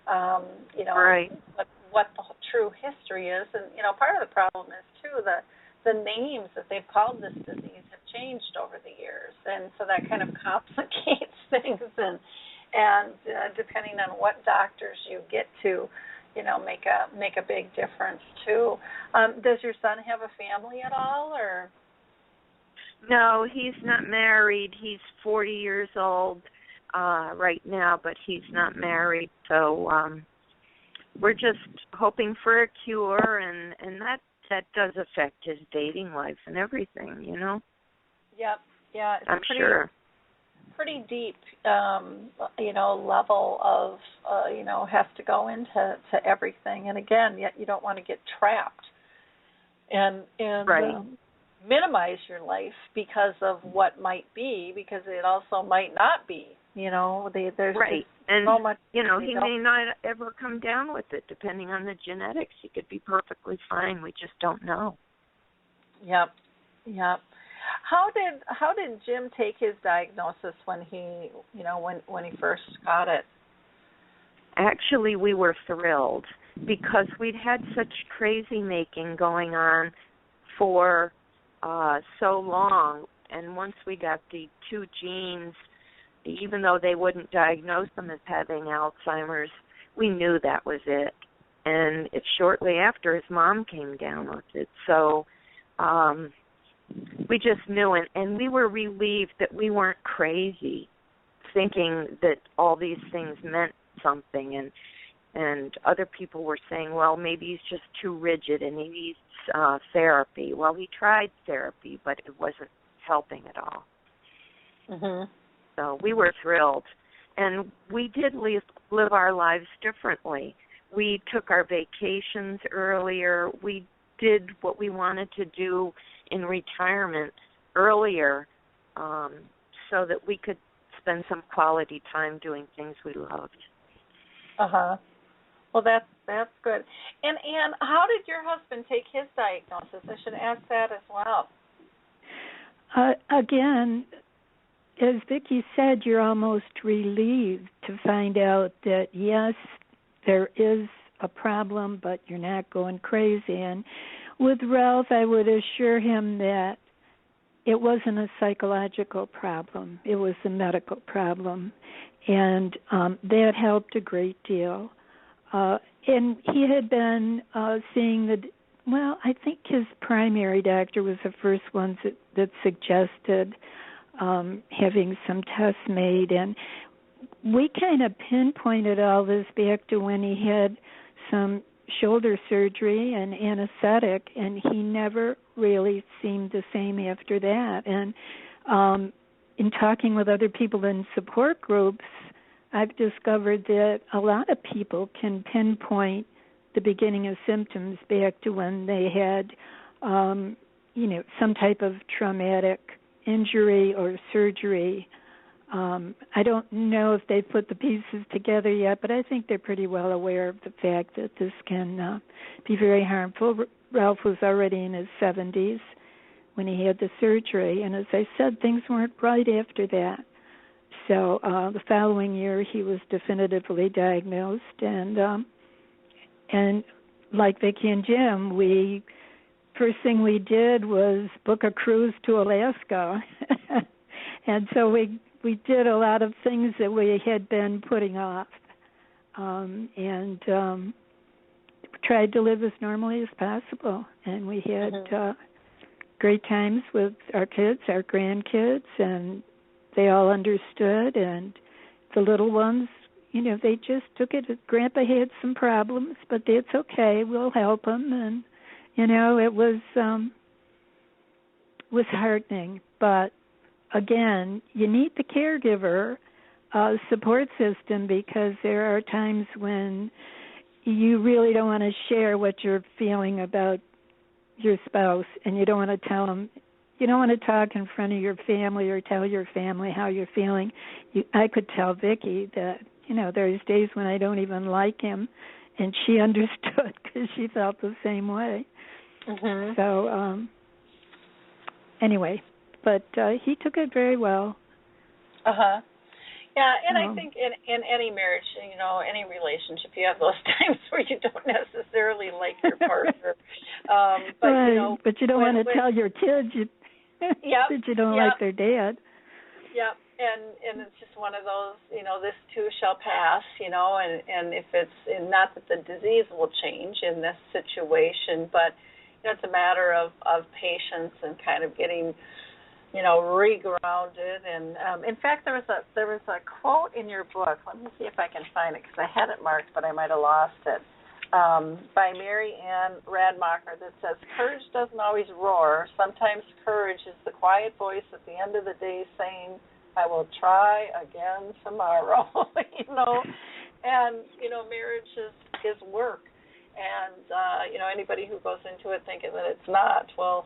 right. what the true history is. And, part of the problem is, too, the names that they've called this disease have changed over the years, and so that kind of complicates things, and depending on what doctors you get to, make a big difference, too. Does your son have a family at all, or? No, he's not married. He's 40 years old right now, but he's not married. So we're just hoping for a cure, and that does affect his dating life and everything, Yep. Yeah. I'm sure. Pretty deep, level of, has to go into everything. And again, yet you don't want to get trapped and right. Minimize your life because of what might be, because it also might not be. There's right. And so much. he may not ever come down with it, depending on the genetics. He could be perfectly fine. We just don't know. Yep. How did Jim take his diagnosis when he first got it? Actually, we were thrilled because we'd had such crazy making going on for so long, and once we got the two genes, even though they wouldn't diagnose them as having Alzheimer's, we knew that was it. And shortly after, his mom came down with it. So we just knew, and we were relieved that we weren't crazy, thinking that all these things meant something. And other people were saying, well, maybe he's just too rigid and he needs therapy. Well, he tried therapy, but it wasn't helping at all. Mm-hmm. So we were thrilled. And we did live our lives differently. We took our vacations earlier. We did what we wanted to do in retirement earlier, so that we could spend some quality time doing things we loved. Uh-huh. Well, that's good. And Ann, how did your husband take his diagnosis? I should ask that as well. Again, as Vicky said, you're almost relieved to find out that, yes, there is a problem, but you're not going crazy. And with Ralph, I would assure him that it wasn't a psychological problem. It was a medical problem. And that helped a great deal. And he had been seeing I think his primary doctor was the first one that suggested having some tests made. And we kind of pinpointed all this back to when he had some shoulder surgery and anesthetic, and he never really seemed the same after that. And in talking with other people in support groups, I've discovered that a lot of people can pinpoint the beginning of symptoms back to when they had, some type of traumatic injury or surgery. I don't know if they've put the pieces together yet, but I think they're pretty well aware of the fact that this can be very harmful. Ralph was already in his 70s when he had the surgery, and as I said, things weren't right after that. So the following year, he was definitively diagnosed, and like Vicky and Jim, first thing we did was book a cruise to Alaska, and so we did a lot of things that we had been putting off, and tried to live as normally as possible. And we had great times with our kids, our grandkids, and they all understood. And the little ones, they just took it. Grandpa had some problems, but it's okay. We'll help him. And, it was heartening. But again, you need the caregiver support system, because there are times when, you really don't want to share what you're feeling about your spouse, and you don't want to tell them. You don't want to talk in front of your family or tell your family how you're feeling. I could tell Vicky that, there's days when I don't even like him, and she understood because she felt the same way. Mm-hmm. So, anyway, but he took it very well. Uh-huh. Yeah, and I think in any marriage, any relationship, you have those times where you don't necessarily like your partner. But, right, but you don't want to tell your kids that you don't like their dad. Yep, and it's just one of those, this too shall pass, and if it's, not that the disease will change in this situation, but it's a matter of patience and kind of getting regrounded. And in fact, there was a quote in your book. Let me see if I can find it because I had it marked, but I might have lost it. By Mary Ann Radmacher that says, "Courage doesn't always roar. Sometimes courage is the quiet voice at the end of the day saying, 'I will try again tomorrow.'" And marriage is work. And, anybody who goes into it thinking that it's not, well,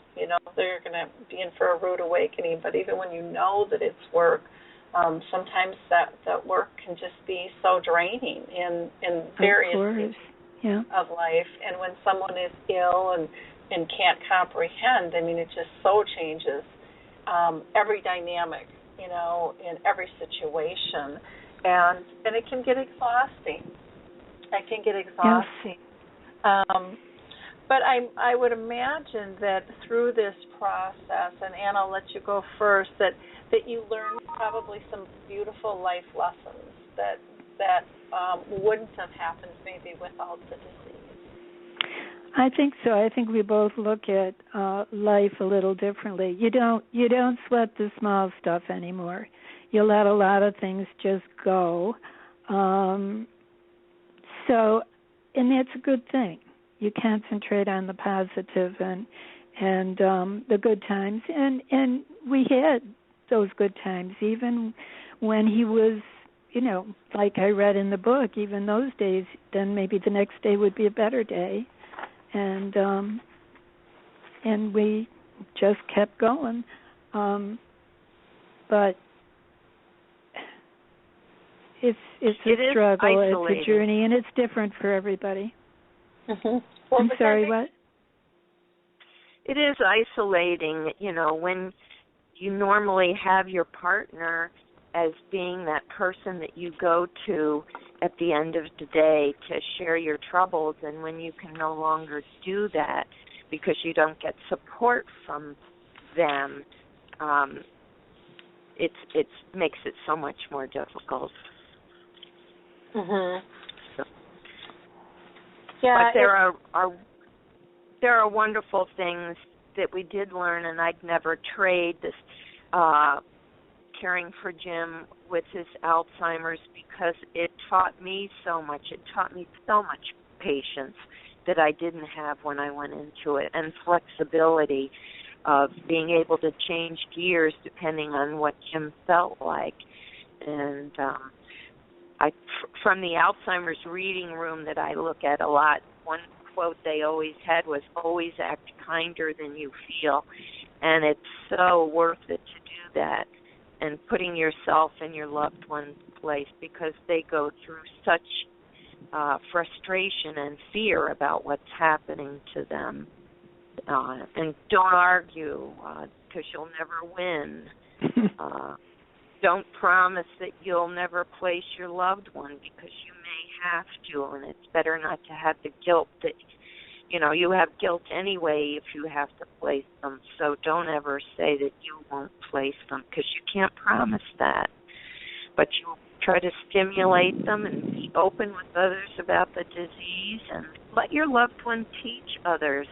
they're going to be in for a rude awakening. But even when you know that it's work, sometimes that work can just be so draining in various stages of life. And when someone is ill and can't comprehend, it just so changes every dynamic, in every situation. And it can get exhausting. It can get exhausting. Yes. But I would imagine that through this process, and Ann, I'll let you go first, that you learned probably some beautiful life lessons that wouldn't have happened maybe without the disease. I think so. I think we both look at life a little differently. You don't sweat the small stuff anymore. You let a lot of things just go. And that's a good thing. You concentrate on the positive and the good times, and we had those good times, even when he was, like I read in the book. Even those days, then maybe the next day would be a better day, and we just kept going. But it's a struggle, it's a journey, and it's different for everybody. Mm-hmm. Well, I'm sorry, what? It is isolating, when you normally have your partner as being that person that you go to at the end of the day to share your troubles, and when you can no longer do that because you don't get support from them, it makes it so much more difficult. Mm-hmm. But there are wonderful things that we did learn, and I'd never trade this caring for Jim with his Alzheimer's, because it taught me so much. It taught me so much patience that I didn't have when I went into it, and flexibility of being able to change gears depending on what Jim felt like. And from the Alzheimer's reading room that I look at a lot, one quote they always had was, "Always act kinder than you feel." And it's so worth it to do that, and putting yourself in your loved one's place, because they go through such frustration and fear about what's happening to them. And don't argue, because you'll never win. Don't promise that you'll never place your loved one, because you may have to, and it's better not to have the guilt that, you have guilt anyway if you have to place them. So don't ever say that you won't place them, because you can't promise that. But you try to stimulate them and be open with others about the disease, and let your loved one teach others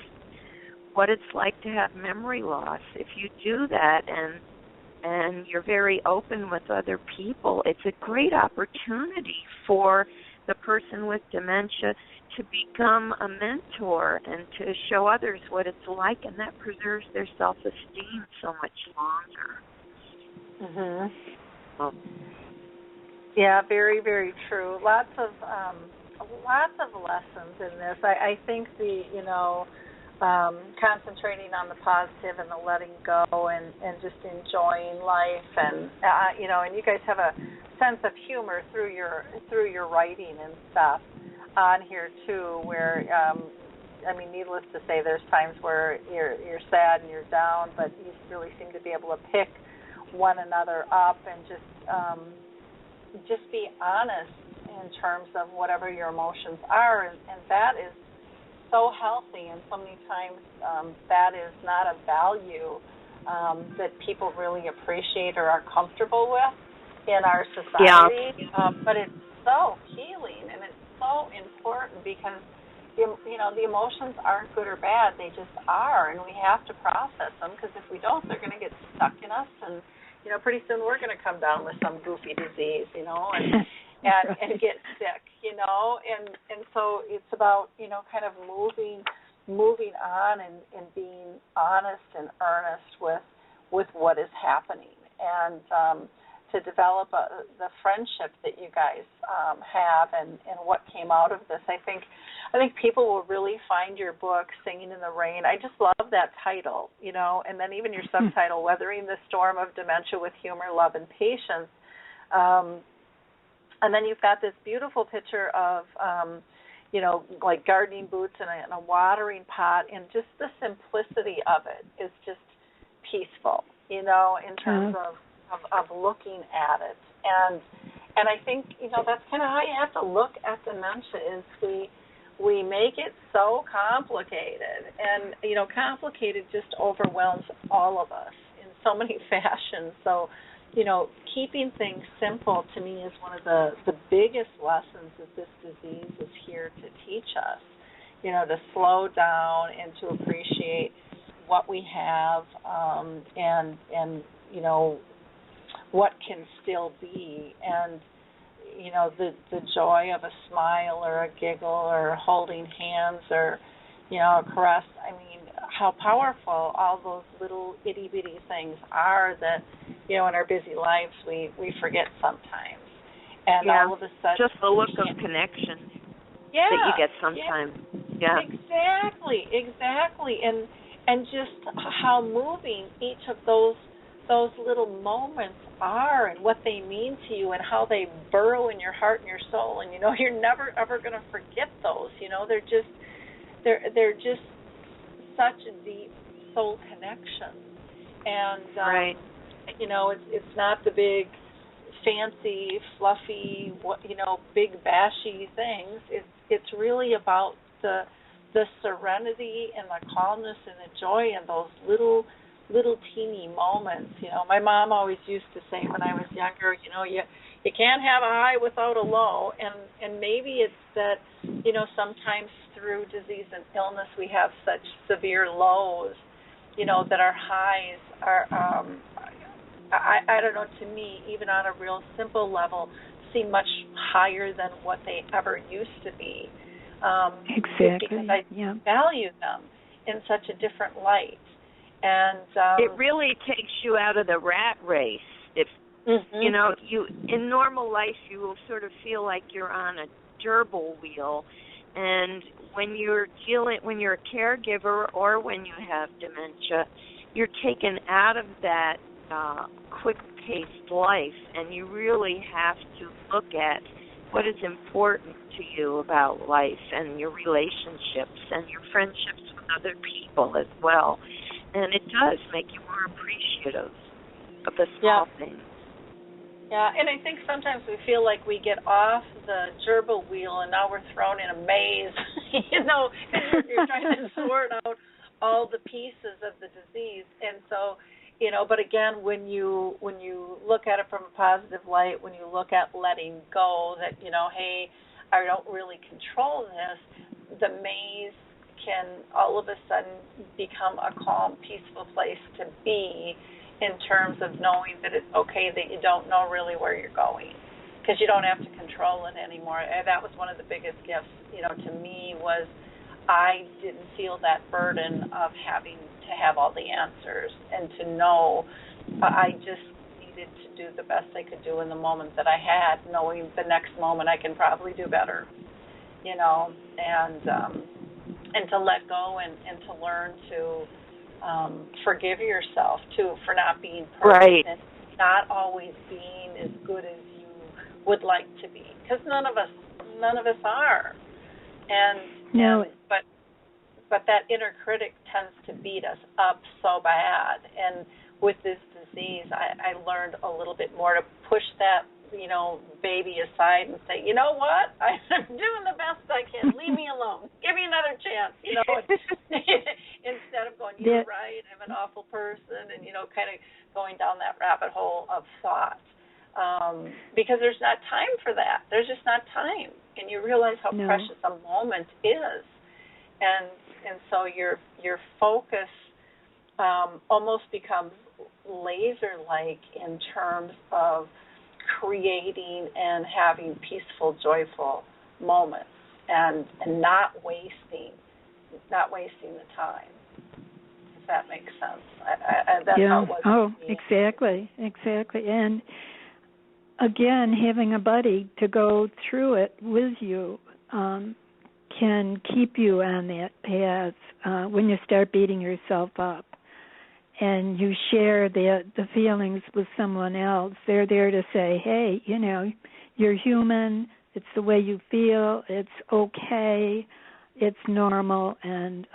what it's like to have memory loss. If you do that and you're very open with other people, it's a great opportunity for the person with dementia to become a mentor and to show others what it's like, and that preserves their self-esteem so much longer. Yeah, very, very true. Lots of lots of lessons in this. I think concentrating on the positive and the letting go and just enjoying life and and you guys have a sense of humor through your writing and stuff on here too, where needless to say, there's times where you're sad and you're down, but you really seem to be able to pick one another up and just be honest in terms of whatever your emotions are, and that is so healthy. And so many times that is not a value that people really appreciate or are comfortable with in our society. Yeah. But it's so healing and it's so important because the emotions aren't good or bad; they just are, and we have to process them because if we don't, they're going to get stuck in us, and pretty soon we're going to come down with some goofy disease, and and get sick, and so it's about kind of moving on and being honest and earnest with what is happening, and to develop the friendship that you guys have and what came out of this. I think people will really find your book, Singing in the Rain. I just love that title, and then even your subtitle, Weathering the Storm of Dementia with Humor, Love, and Patience. And then you've got this beautiful picture of, like gardening boots and a watering pot, and just the simplicity of it is just peaceful, in terms of looking at it. And I think, that's kind of how you have to look at dementia is we make it so complicated, and complicated just overwhelms all of us in so many fashions. So keeping things simple to me is one of the biggest lessons that this disease is here to teach us, to slow down and to appreciate what we have, and what can still be, and the joy of a smile or a giggle or holding hands or a caress. I mean, how powerful all those little itty-bitty things are that in our busy lives we forget sometimes, and all of a sudden just the look of connection that you get sometimes. Exactly, and just how moving each of those little moments are and what they mean to you and how they burrow in your heart and your soul, and you're never ever going to forget those. They're just such a deep soul connection, and right. It's not the big fancy fluffy big bashy things. It's really about the serenity and the calmness and the joy and those little teeny moments. My mom always used to say when I was younger, you can't have a high without a low, and maybe it's that, sometimes through disease and illness we have such severe lows, that our highs are, I don't know, to me, even on a real simple level, seem much higher than what they ever used to be. Exactly. Because I value them in such a different light. And it really takes you out of the rat race. If you in normal life, you will sort of feel like you're on a gerbil wheel, and when you're a caregiver or when you have dementia, you're taken out of that quick-paced life, and you really have to look at what is important to you about life and your relationships and your friendships with other people as well. And it does make you more appreciative of the small things. Yeah, and I think sometimes we feel like we get off the gerbil wheel and now we're thrown in a maze, and you're trying to sort out all the pieces of the disease. And so, but again, when you look at it from a positive light, when you look at letting go, that, hey, I don't really control this, the maze can all of a sudden become a calm, peaceful place to be, in terms of knowing that it's okay that you don't know really where you're going, because you don't have to control it anymore. And that was one of the biggest gifts, to me, was I didn't feel that burden of having to have all the answers, and to know I just needed to do the best I could do in the moment that I had, knowing the next moment I can probably do better. and to let go and to learn to forgive yourself too for not being perfect Right. and not always being as good as you would like to be, because none of us are, but that inner critic tends to beat us up so bad. And with this disease, I learned a little bit more to push that baby aside and say, you know what, I'm doing the best I can. Leave me alone. Give me another chance. Instead of going, you're right, I'm an awful person, and kind of going down that rabbit hole of thought. Because there's not time for that. There's just not time, and you realize how precious a moment is, and so your focus almost becomes laser-like in terms of creating and having peaceful, joyful moments, and not wasting the time. If that makes sense. That's how it was. Oh, exactly. And again, having a buddy to go through it with you can keep you on that path when you start beating yourself up. And you share the feelings with someone else. They're there to say, hey, you're human. It's the way you feel. It's okay. It's normal. And,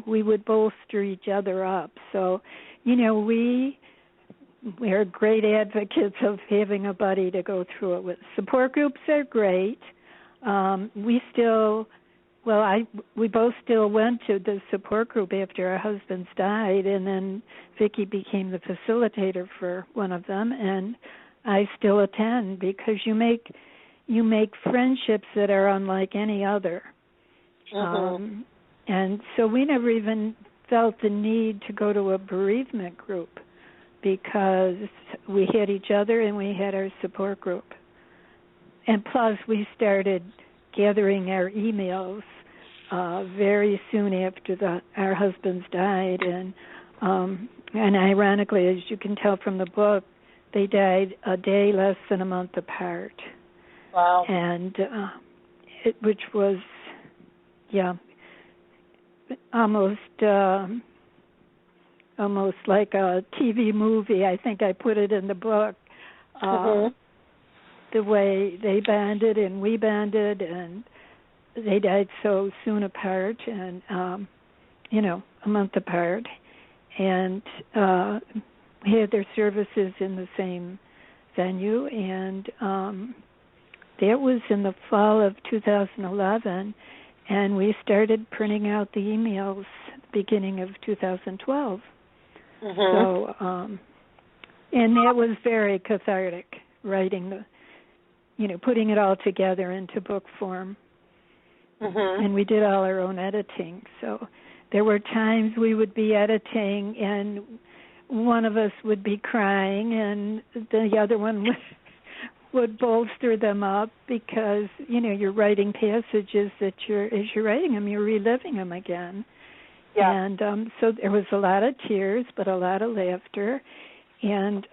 we would bolster each other up. So, we're great advocates of having a buddy to go through it with. Support groups are great. We both still went to the support group after our husbands died, and then Vicky became the facilitator for one of them, and I still attend because you make friendships that are unlike any other. Mm-hmm. And so we never even felt the need to go to a bereavement group because we had each other and we had our support group. And plus we started gathering our emails very soon after our husbands died, and ironically, as you can tell from the book, they died a day less than a month apart. Wow! And which was, almost like a TV movie. I think I put it in the book. The way they banded and we banded, and they died so soon apart, and a month apart, and we had their services in the same venue, and that was in the fall of 2011, and we started printing out the emails at the beginning of 2012. So, and that was very cathartic, writing putting it all together into book form. And we did all our own editing. So there were times we would be editing and one of us would be crying and the other one would bolster them up because, you're writing passages that as you're writing them, you're reliving them again. Yeah. And so there was a lot of tears, but a lot of laughter. And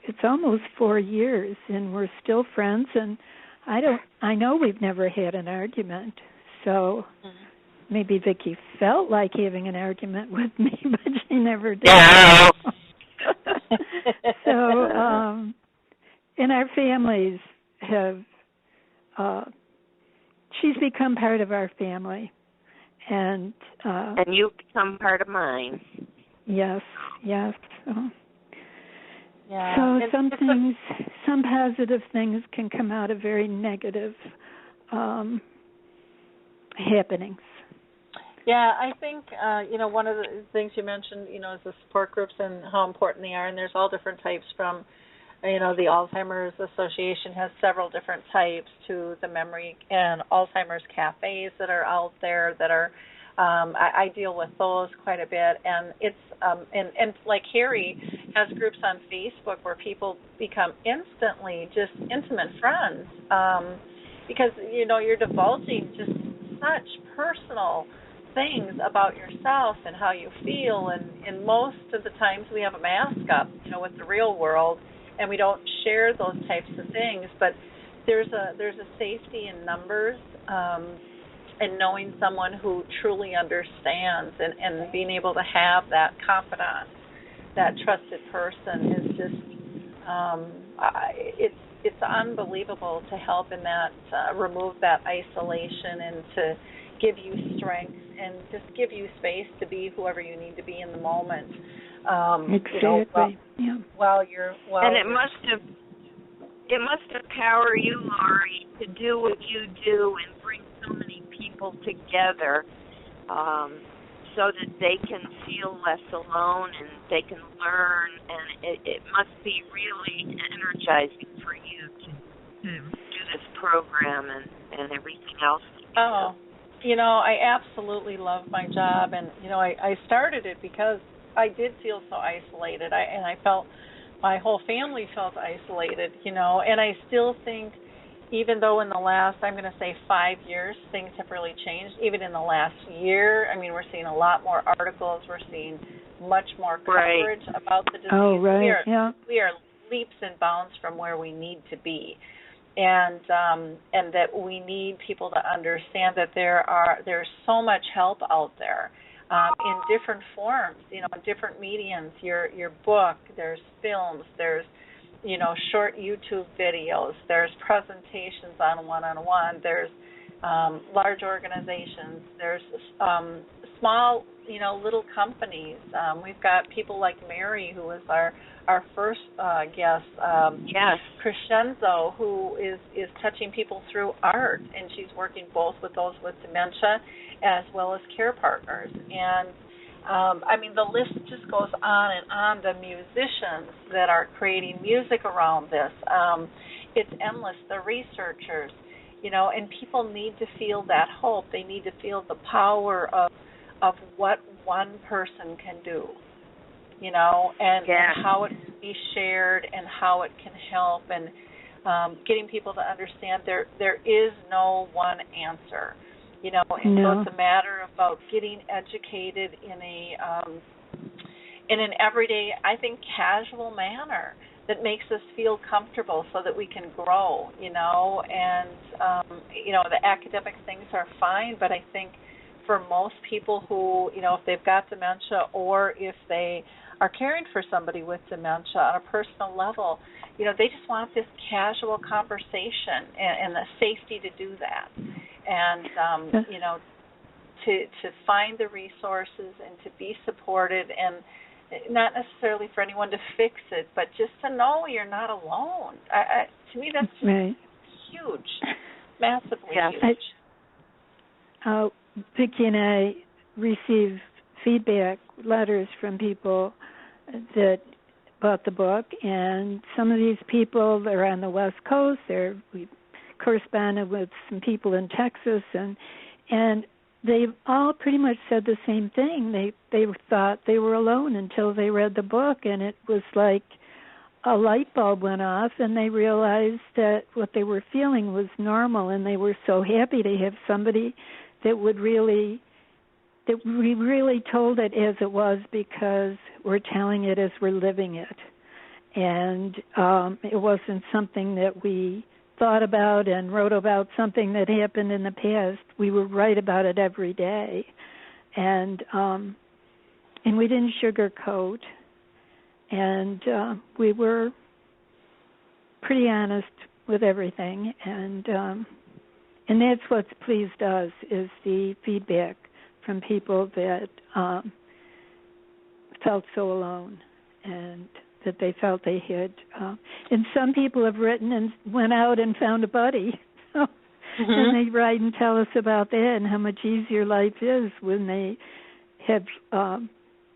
it's almost 4 years, and we're still friends. And I know we've never had an argument. So maybe Vicky felt like having an argument with me, but she never did. Yeah. So, and our families have. She's become part of our family, and you've become part of mine. Yes. Yeah. So some positive things can come out of very negative happenings. Yeah, I think, one of the things you mentioned, is the support groups and how important they are, and there's all different types from, the Alzheimer's Association has several different types to the memory and Alzheimer's cafes that are out there that are, I deal with those quite a bit, and it's, and like Harry has groups on Facebook where people become instantly just intimate friends, because, you're divulging just such personal things about yourself and how you feel, and most of the times we have a mask up, with the real world, and we don't share those types of things, but there's a safety in numbers, and knowing someone who truly understands, and being able to have that confidant, that trusted person is just it's unbelievable to help in that, remove that isolation and to give you strength and just give you space to be whoever you need to be in the moment. Exactly. While you're and it must empower you, Lori, to do what you do and bring so many people together, so that they can feel less alone and they can learn, and it must be really energizing for you to do this program and everything else. Oh, I absolutely love my job, and I started it because I did feel so isolated. I felt my whole family felt isolated, and I still think, even though in the last, I'm going to say 5 years, things have really changed. Even in the last year, I mean, we're seeing a lot more articles. We're seeing much more coverage about the disease. Oh, right. We are leaps and bounds from where we need to be, and that we need people to understand that there's so much help out there. In different forms, in different mediums. Your book, there's films, there's short YouTube videos, there's presentations on one-on-one, there's large organizations, there's small, little companies. We've got people like Mary, who was our first guest, Crescenzo, who is touching people through art, and she's working both with those with dementia as well as care partners. And the list just goes on and on. The musicians that are creating music around this, it's endless. The researchers, and people need to feel that hope. They need to feel the power of what one person can do, and how it can be shared and how it can help, and getting people to understand there is no one answer. And so it's a matter about getting educated in an everyday, I think, casual manner that makes us feel comfortable so that we can grow, and, the academic things are fine, but I think for most people who, if they've got dementia or if they are caring for somebody with dementia on a personal level, they just want this casual conversation and the safety to do that. And, to find the resources and to be supported, and not necessarily for anyone to fix it, but just to know you're not alone. To me, that's huge, massively huge. Vicky and I receive feedback letters from people that bought the book, and some of these people, they're on the West Coast. We corresponded with some people in Texas, and they all pretty much said the same thing. They thought they were alone until they read the book, and it was like a light bulb went off, and they realized that what they were feeling was normal, and they were so happy to have somebody that we really told it as it was, because we're telling it as we're living it. And it wasn't something that we thought about and wrote about, something that happened in the past. We would write about it every day. And we didn't sugarcoat. And we were pretty honest with everything. And that's what's pleased us, is the feedback from people that felt so alone, and that they felt they had. And some people have written and went out and found a buddy. And they write and tell us about that and how much easier life is when they have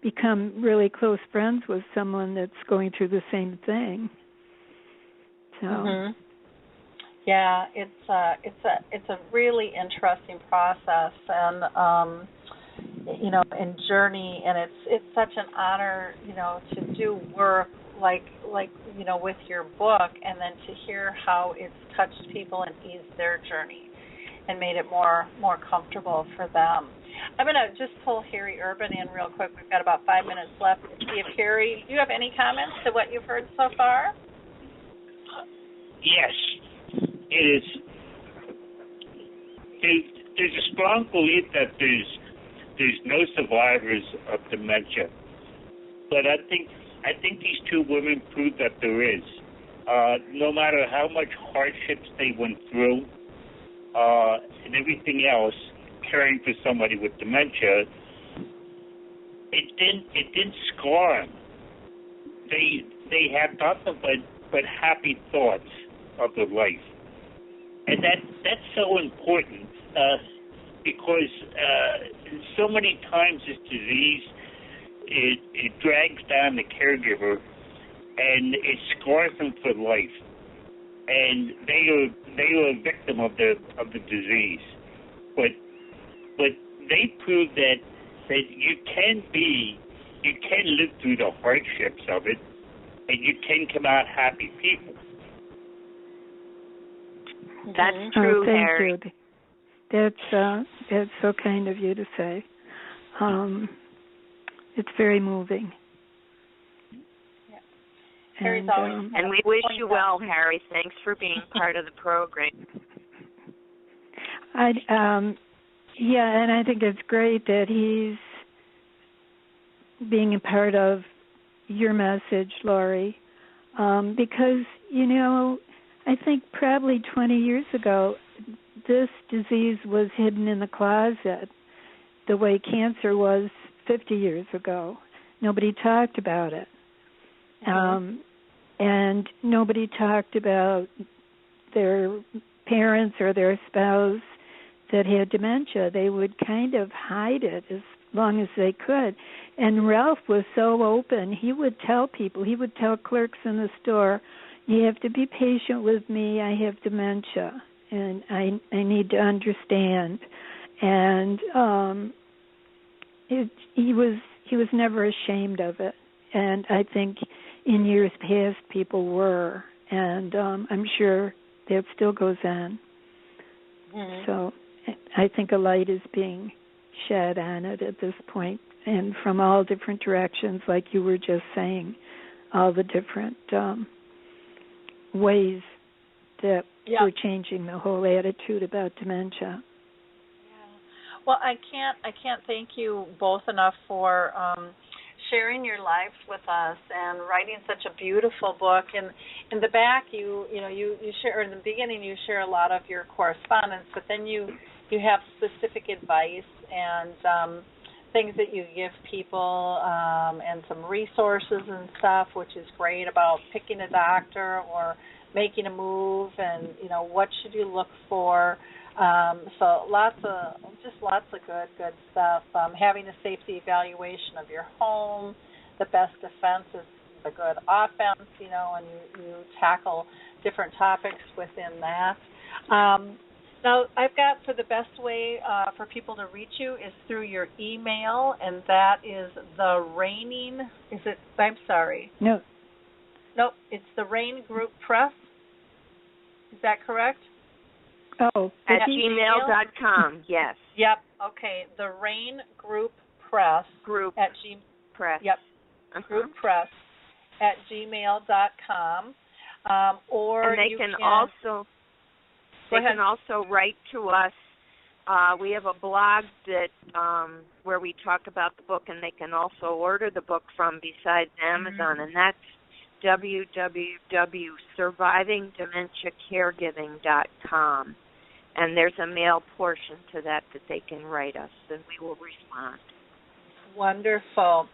become really close friends with someone that's going through the same thing. So. Yeah, it's a really interesting process, and and journey, and it's such an honor, to do work like with your book, and then to hear how it's touched people and eased their journey and made it more comfortable for them. I'm going to just pull Harry Urban in real quick. We've got about 5 minutes left. See if Harry, do you have any comments to what you've heard so far? Yes. it is there's a strong belief that there's no survivors of dementia, but I think these two women prove that there is. No matter how much hardships they went through and everything else, caring for somebody with dementia, it didn't scar them. They had nothing but happy thoughts of their life, and that's so important because so many times this disease it drags down the caregiver and it scars them for life, and they are a victim of the disease, but they prove that you can live through the hardships of it, and you can come out happy people. That's true, thank Harry. you. That's so kind of you to say. It's very moving. And we wish you well, Harry. Thanks for being part of the program. Yeah, and I think it's great that he's being a part of your message, Lori, because, I think probably 20 years ago, this disease was hidden in the closet the way cancer was 50 years ago. Nobody talked about it. And nobody talked about their parents or their spouse that had dementia. They would kind of hide it as long as they could. And Ralph was so open. He would tell people, he would tell clerks in the store, you have to be patient with me. I have dementia, and I need to understand. And he was never ashamed of it. And I think in years past people were, and I'm sure that still goes on. So I think a light is being shed on it at this point, and from all different directions, like you were just saying, all the different ways that we're changing the whole attitude about dementia. Well, I can't thank you both enough for sharing your lives with us and writing such a beautiful book. And in the back, you share, or in the beginning, you share a lot of your correspondence, but then you have specific advice and things that you give people and some resources and stuff, which is great, about picking a doctor or making a move, and what should you look for. So lots of good stuff. Having a safety evaluation of your home, the best defense is the good offense, and you tackle different topics within that. Now, I've got, for the best way for people to reach you is through your email, and that is Nope, it's the Rain Group Press. Is that correct? Oh, at gmail.com, yes. Yep, okay. The Rain Group Press. Press. Yep, Group Press at gmail.com. Or and they can also write to us. We have a blog that where we talk about the book, and they can also order the book from besides Amazon, and that's www.survivingdementiacaregiving.com. And there's a mail portion to that they can write us, and we will respond. Wonderful.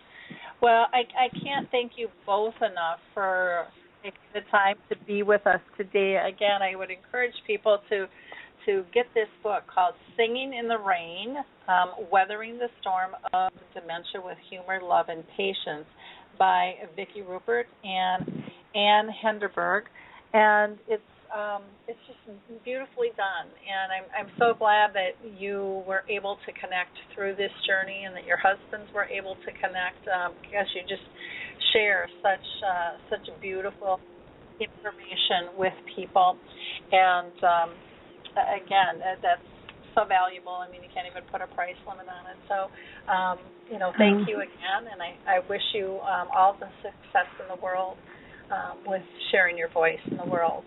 Well, I can't thank you both enough for taking the time to be with us today. Again, I would encourage people to get this book called Singing in the Rain, Weathering the Storm of Dementia with Humor, Love, and Patience by Vicky Ruppert and Ann Henderberg. And it's just beautifully done, and I'm so glad that you were able to connect through this journey, and that your husbands were able to connect, because you just share such beautiful information with people, and again, that's so valuable. I mean, you can't even put a price limit on it. So, thank you again, and I wish you all the success in the world with sharing your voice in the world.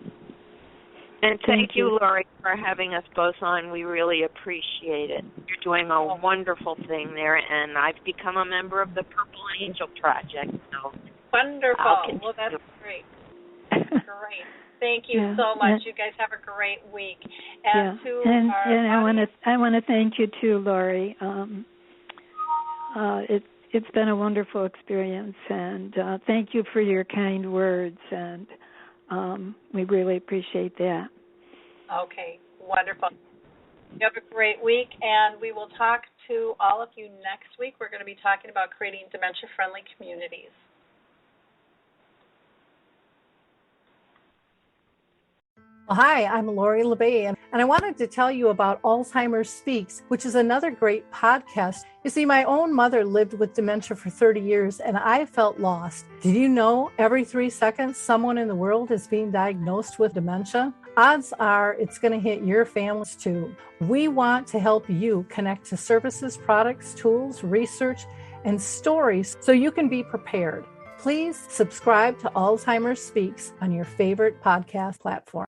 And thank you, Lori, for having us both on. We really appreciate it. You're doing a wonderful thing there, and I've become a member of the Purple Angel Project. So wonderful. Well, that's great. Great. Thank you so much. You guys have a great week. And I want to thank you too, Lori. It's been a wonderful experience, and thank you for your kind words, and we really appreciate that. Okay, wonderful. You have a great week, and we will talk to all of you next week. We're going to be talking about creating dementia-friendly communities. Hi, I'm Lori La Bey, and I wanted to tell you about Alzheimer's Speaks, which is another great podcast. You see, my own mother lived with dementia for 30 years, and I felt lost. Did you know every 3 seconds someone in the world is being diagnosed with dementia? Odds are it's going to hit your families too. We want to help you connect to services, products, tools, research, and stories so you can be prepared. Please subscribe to Alzheimer's Speaks on your favorite podcast platform.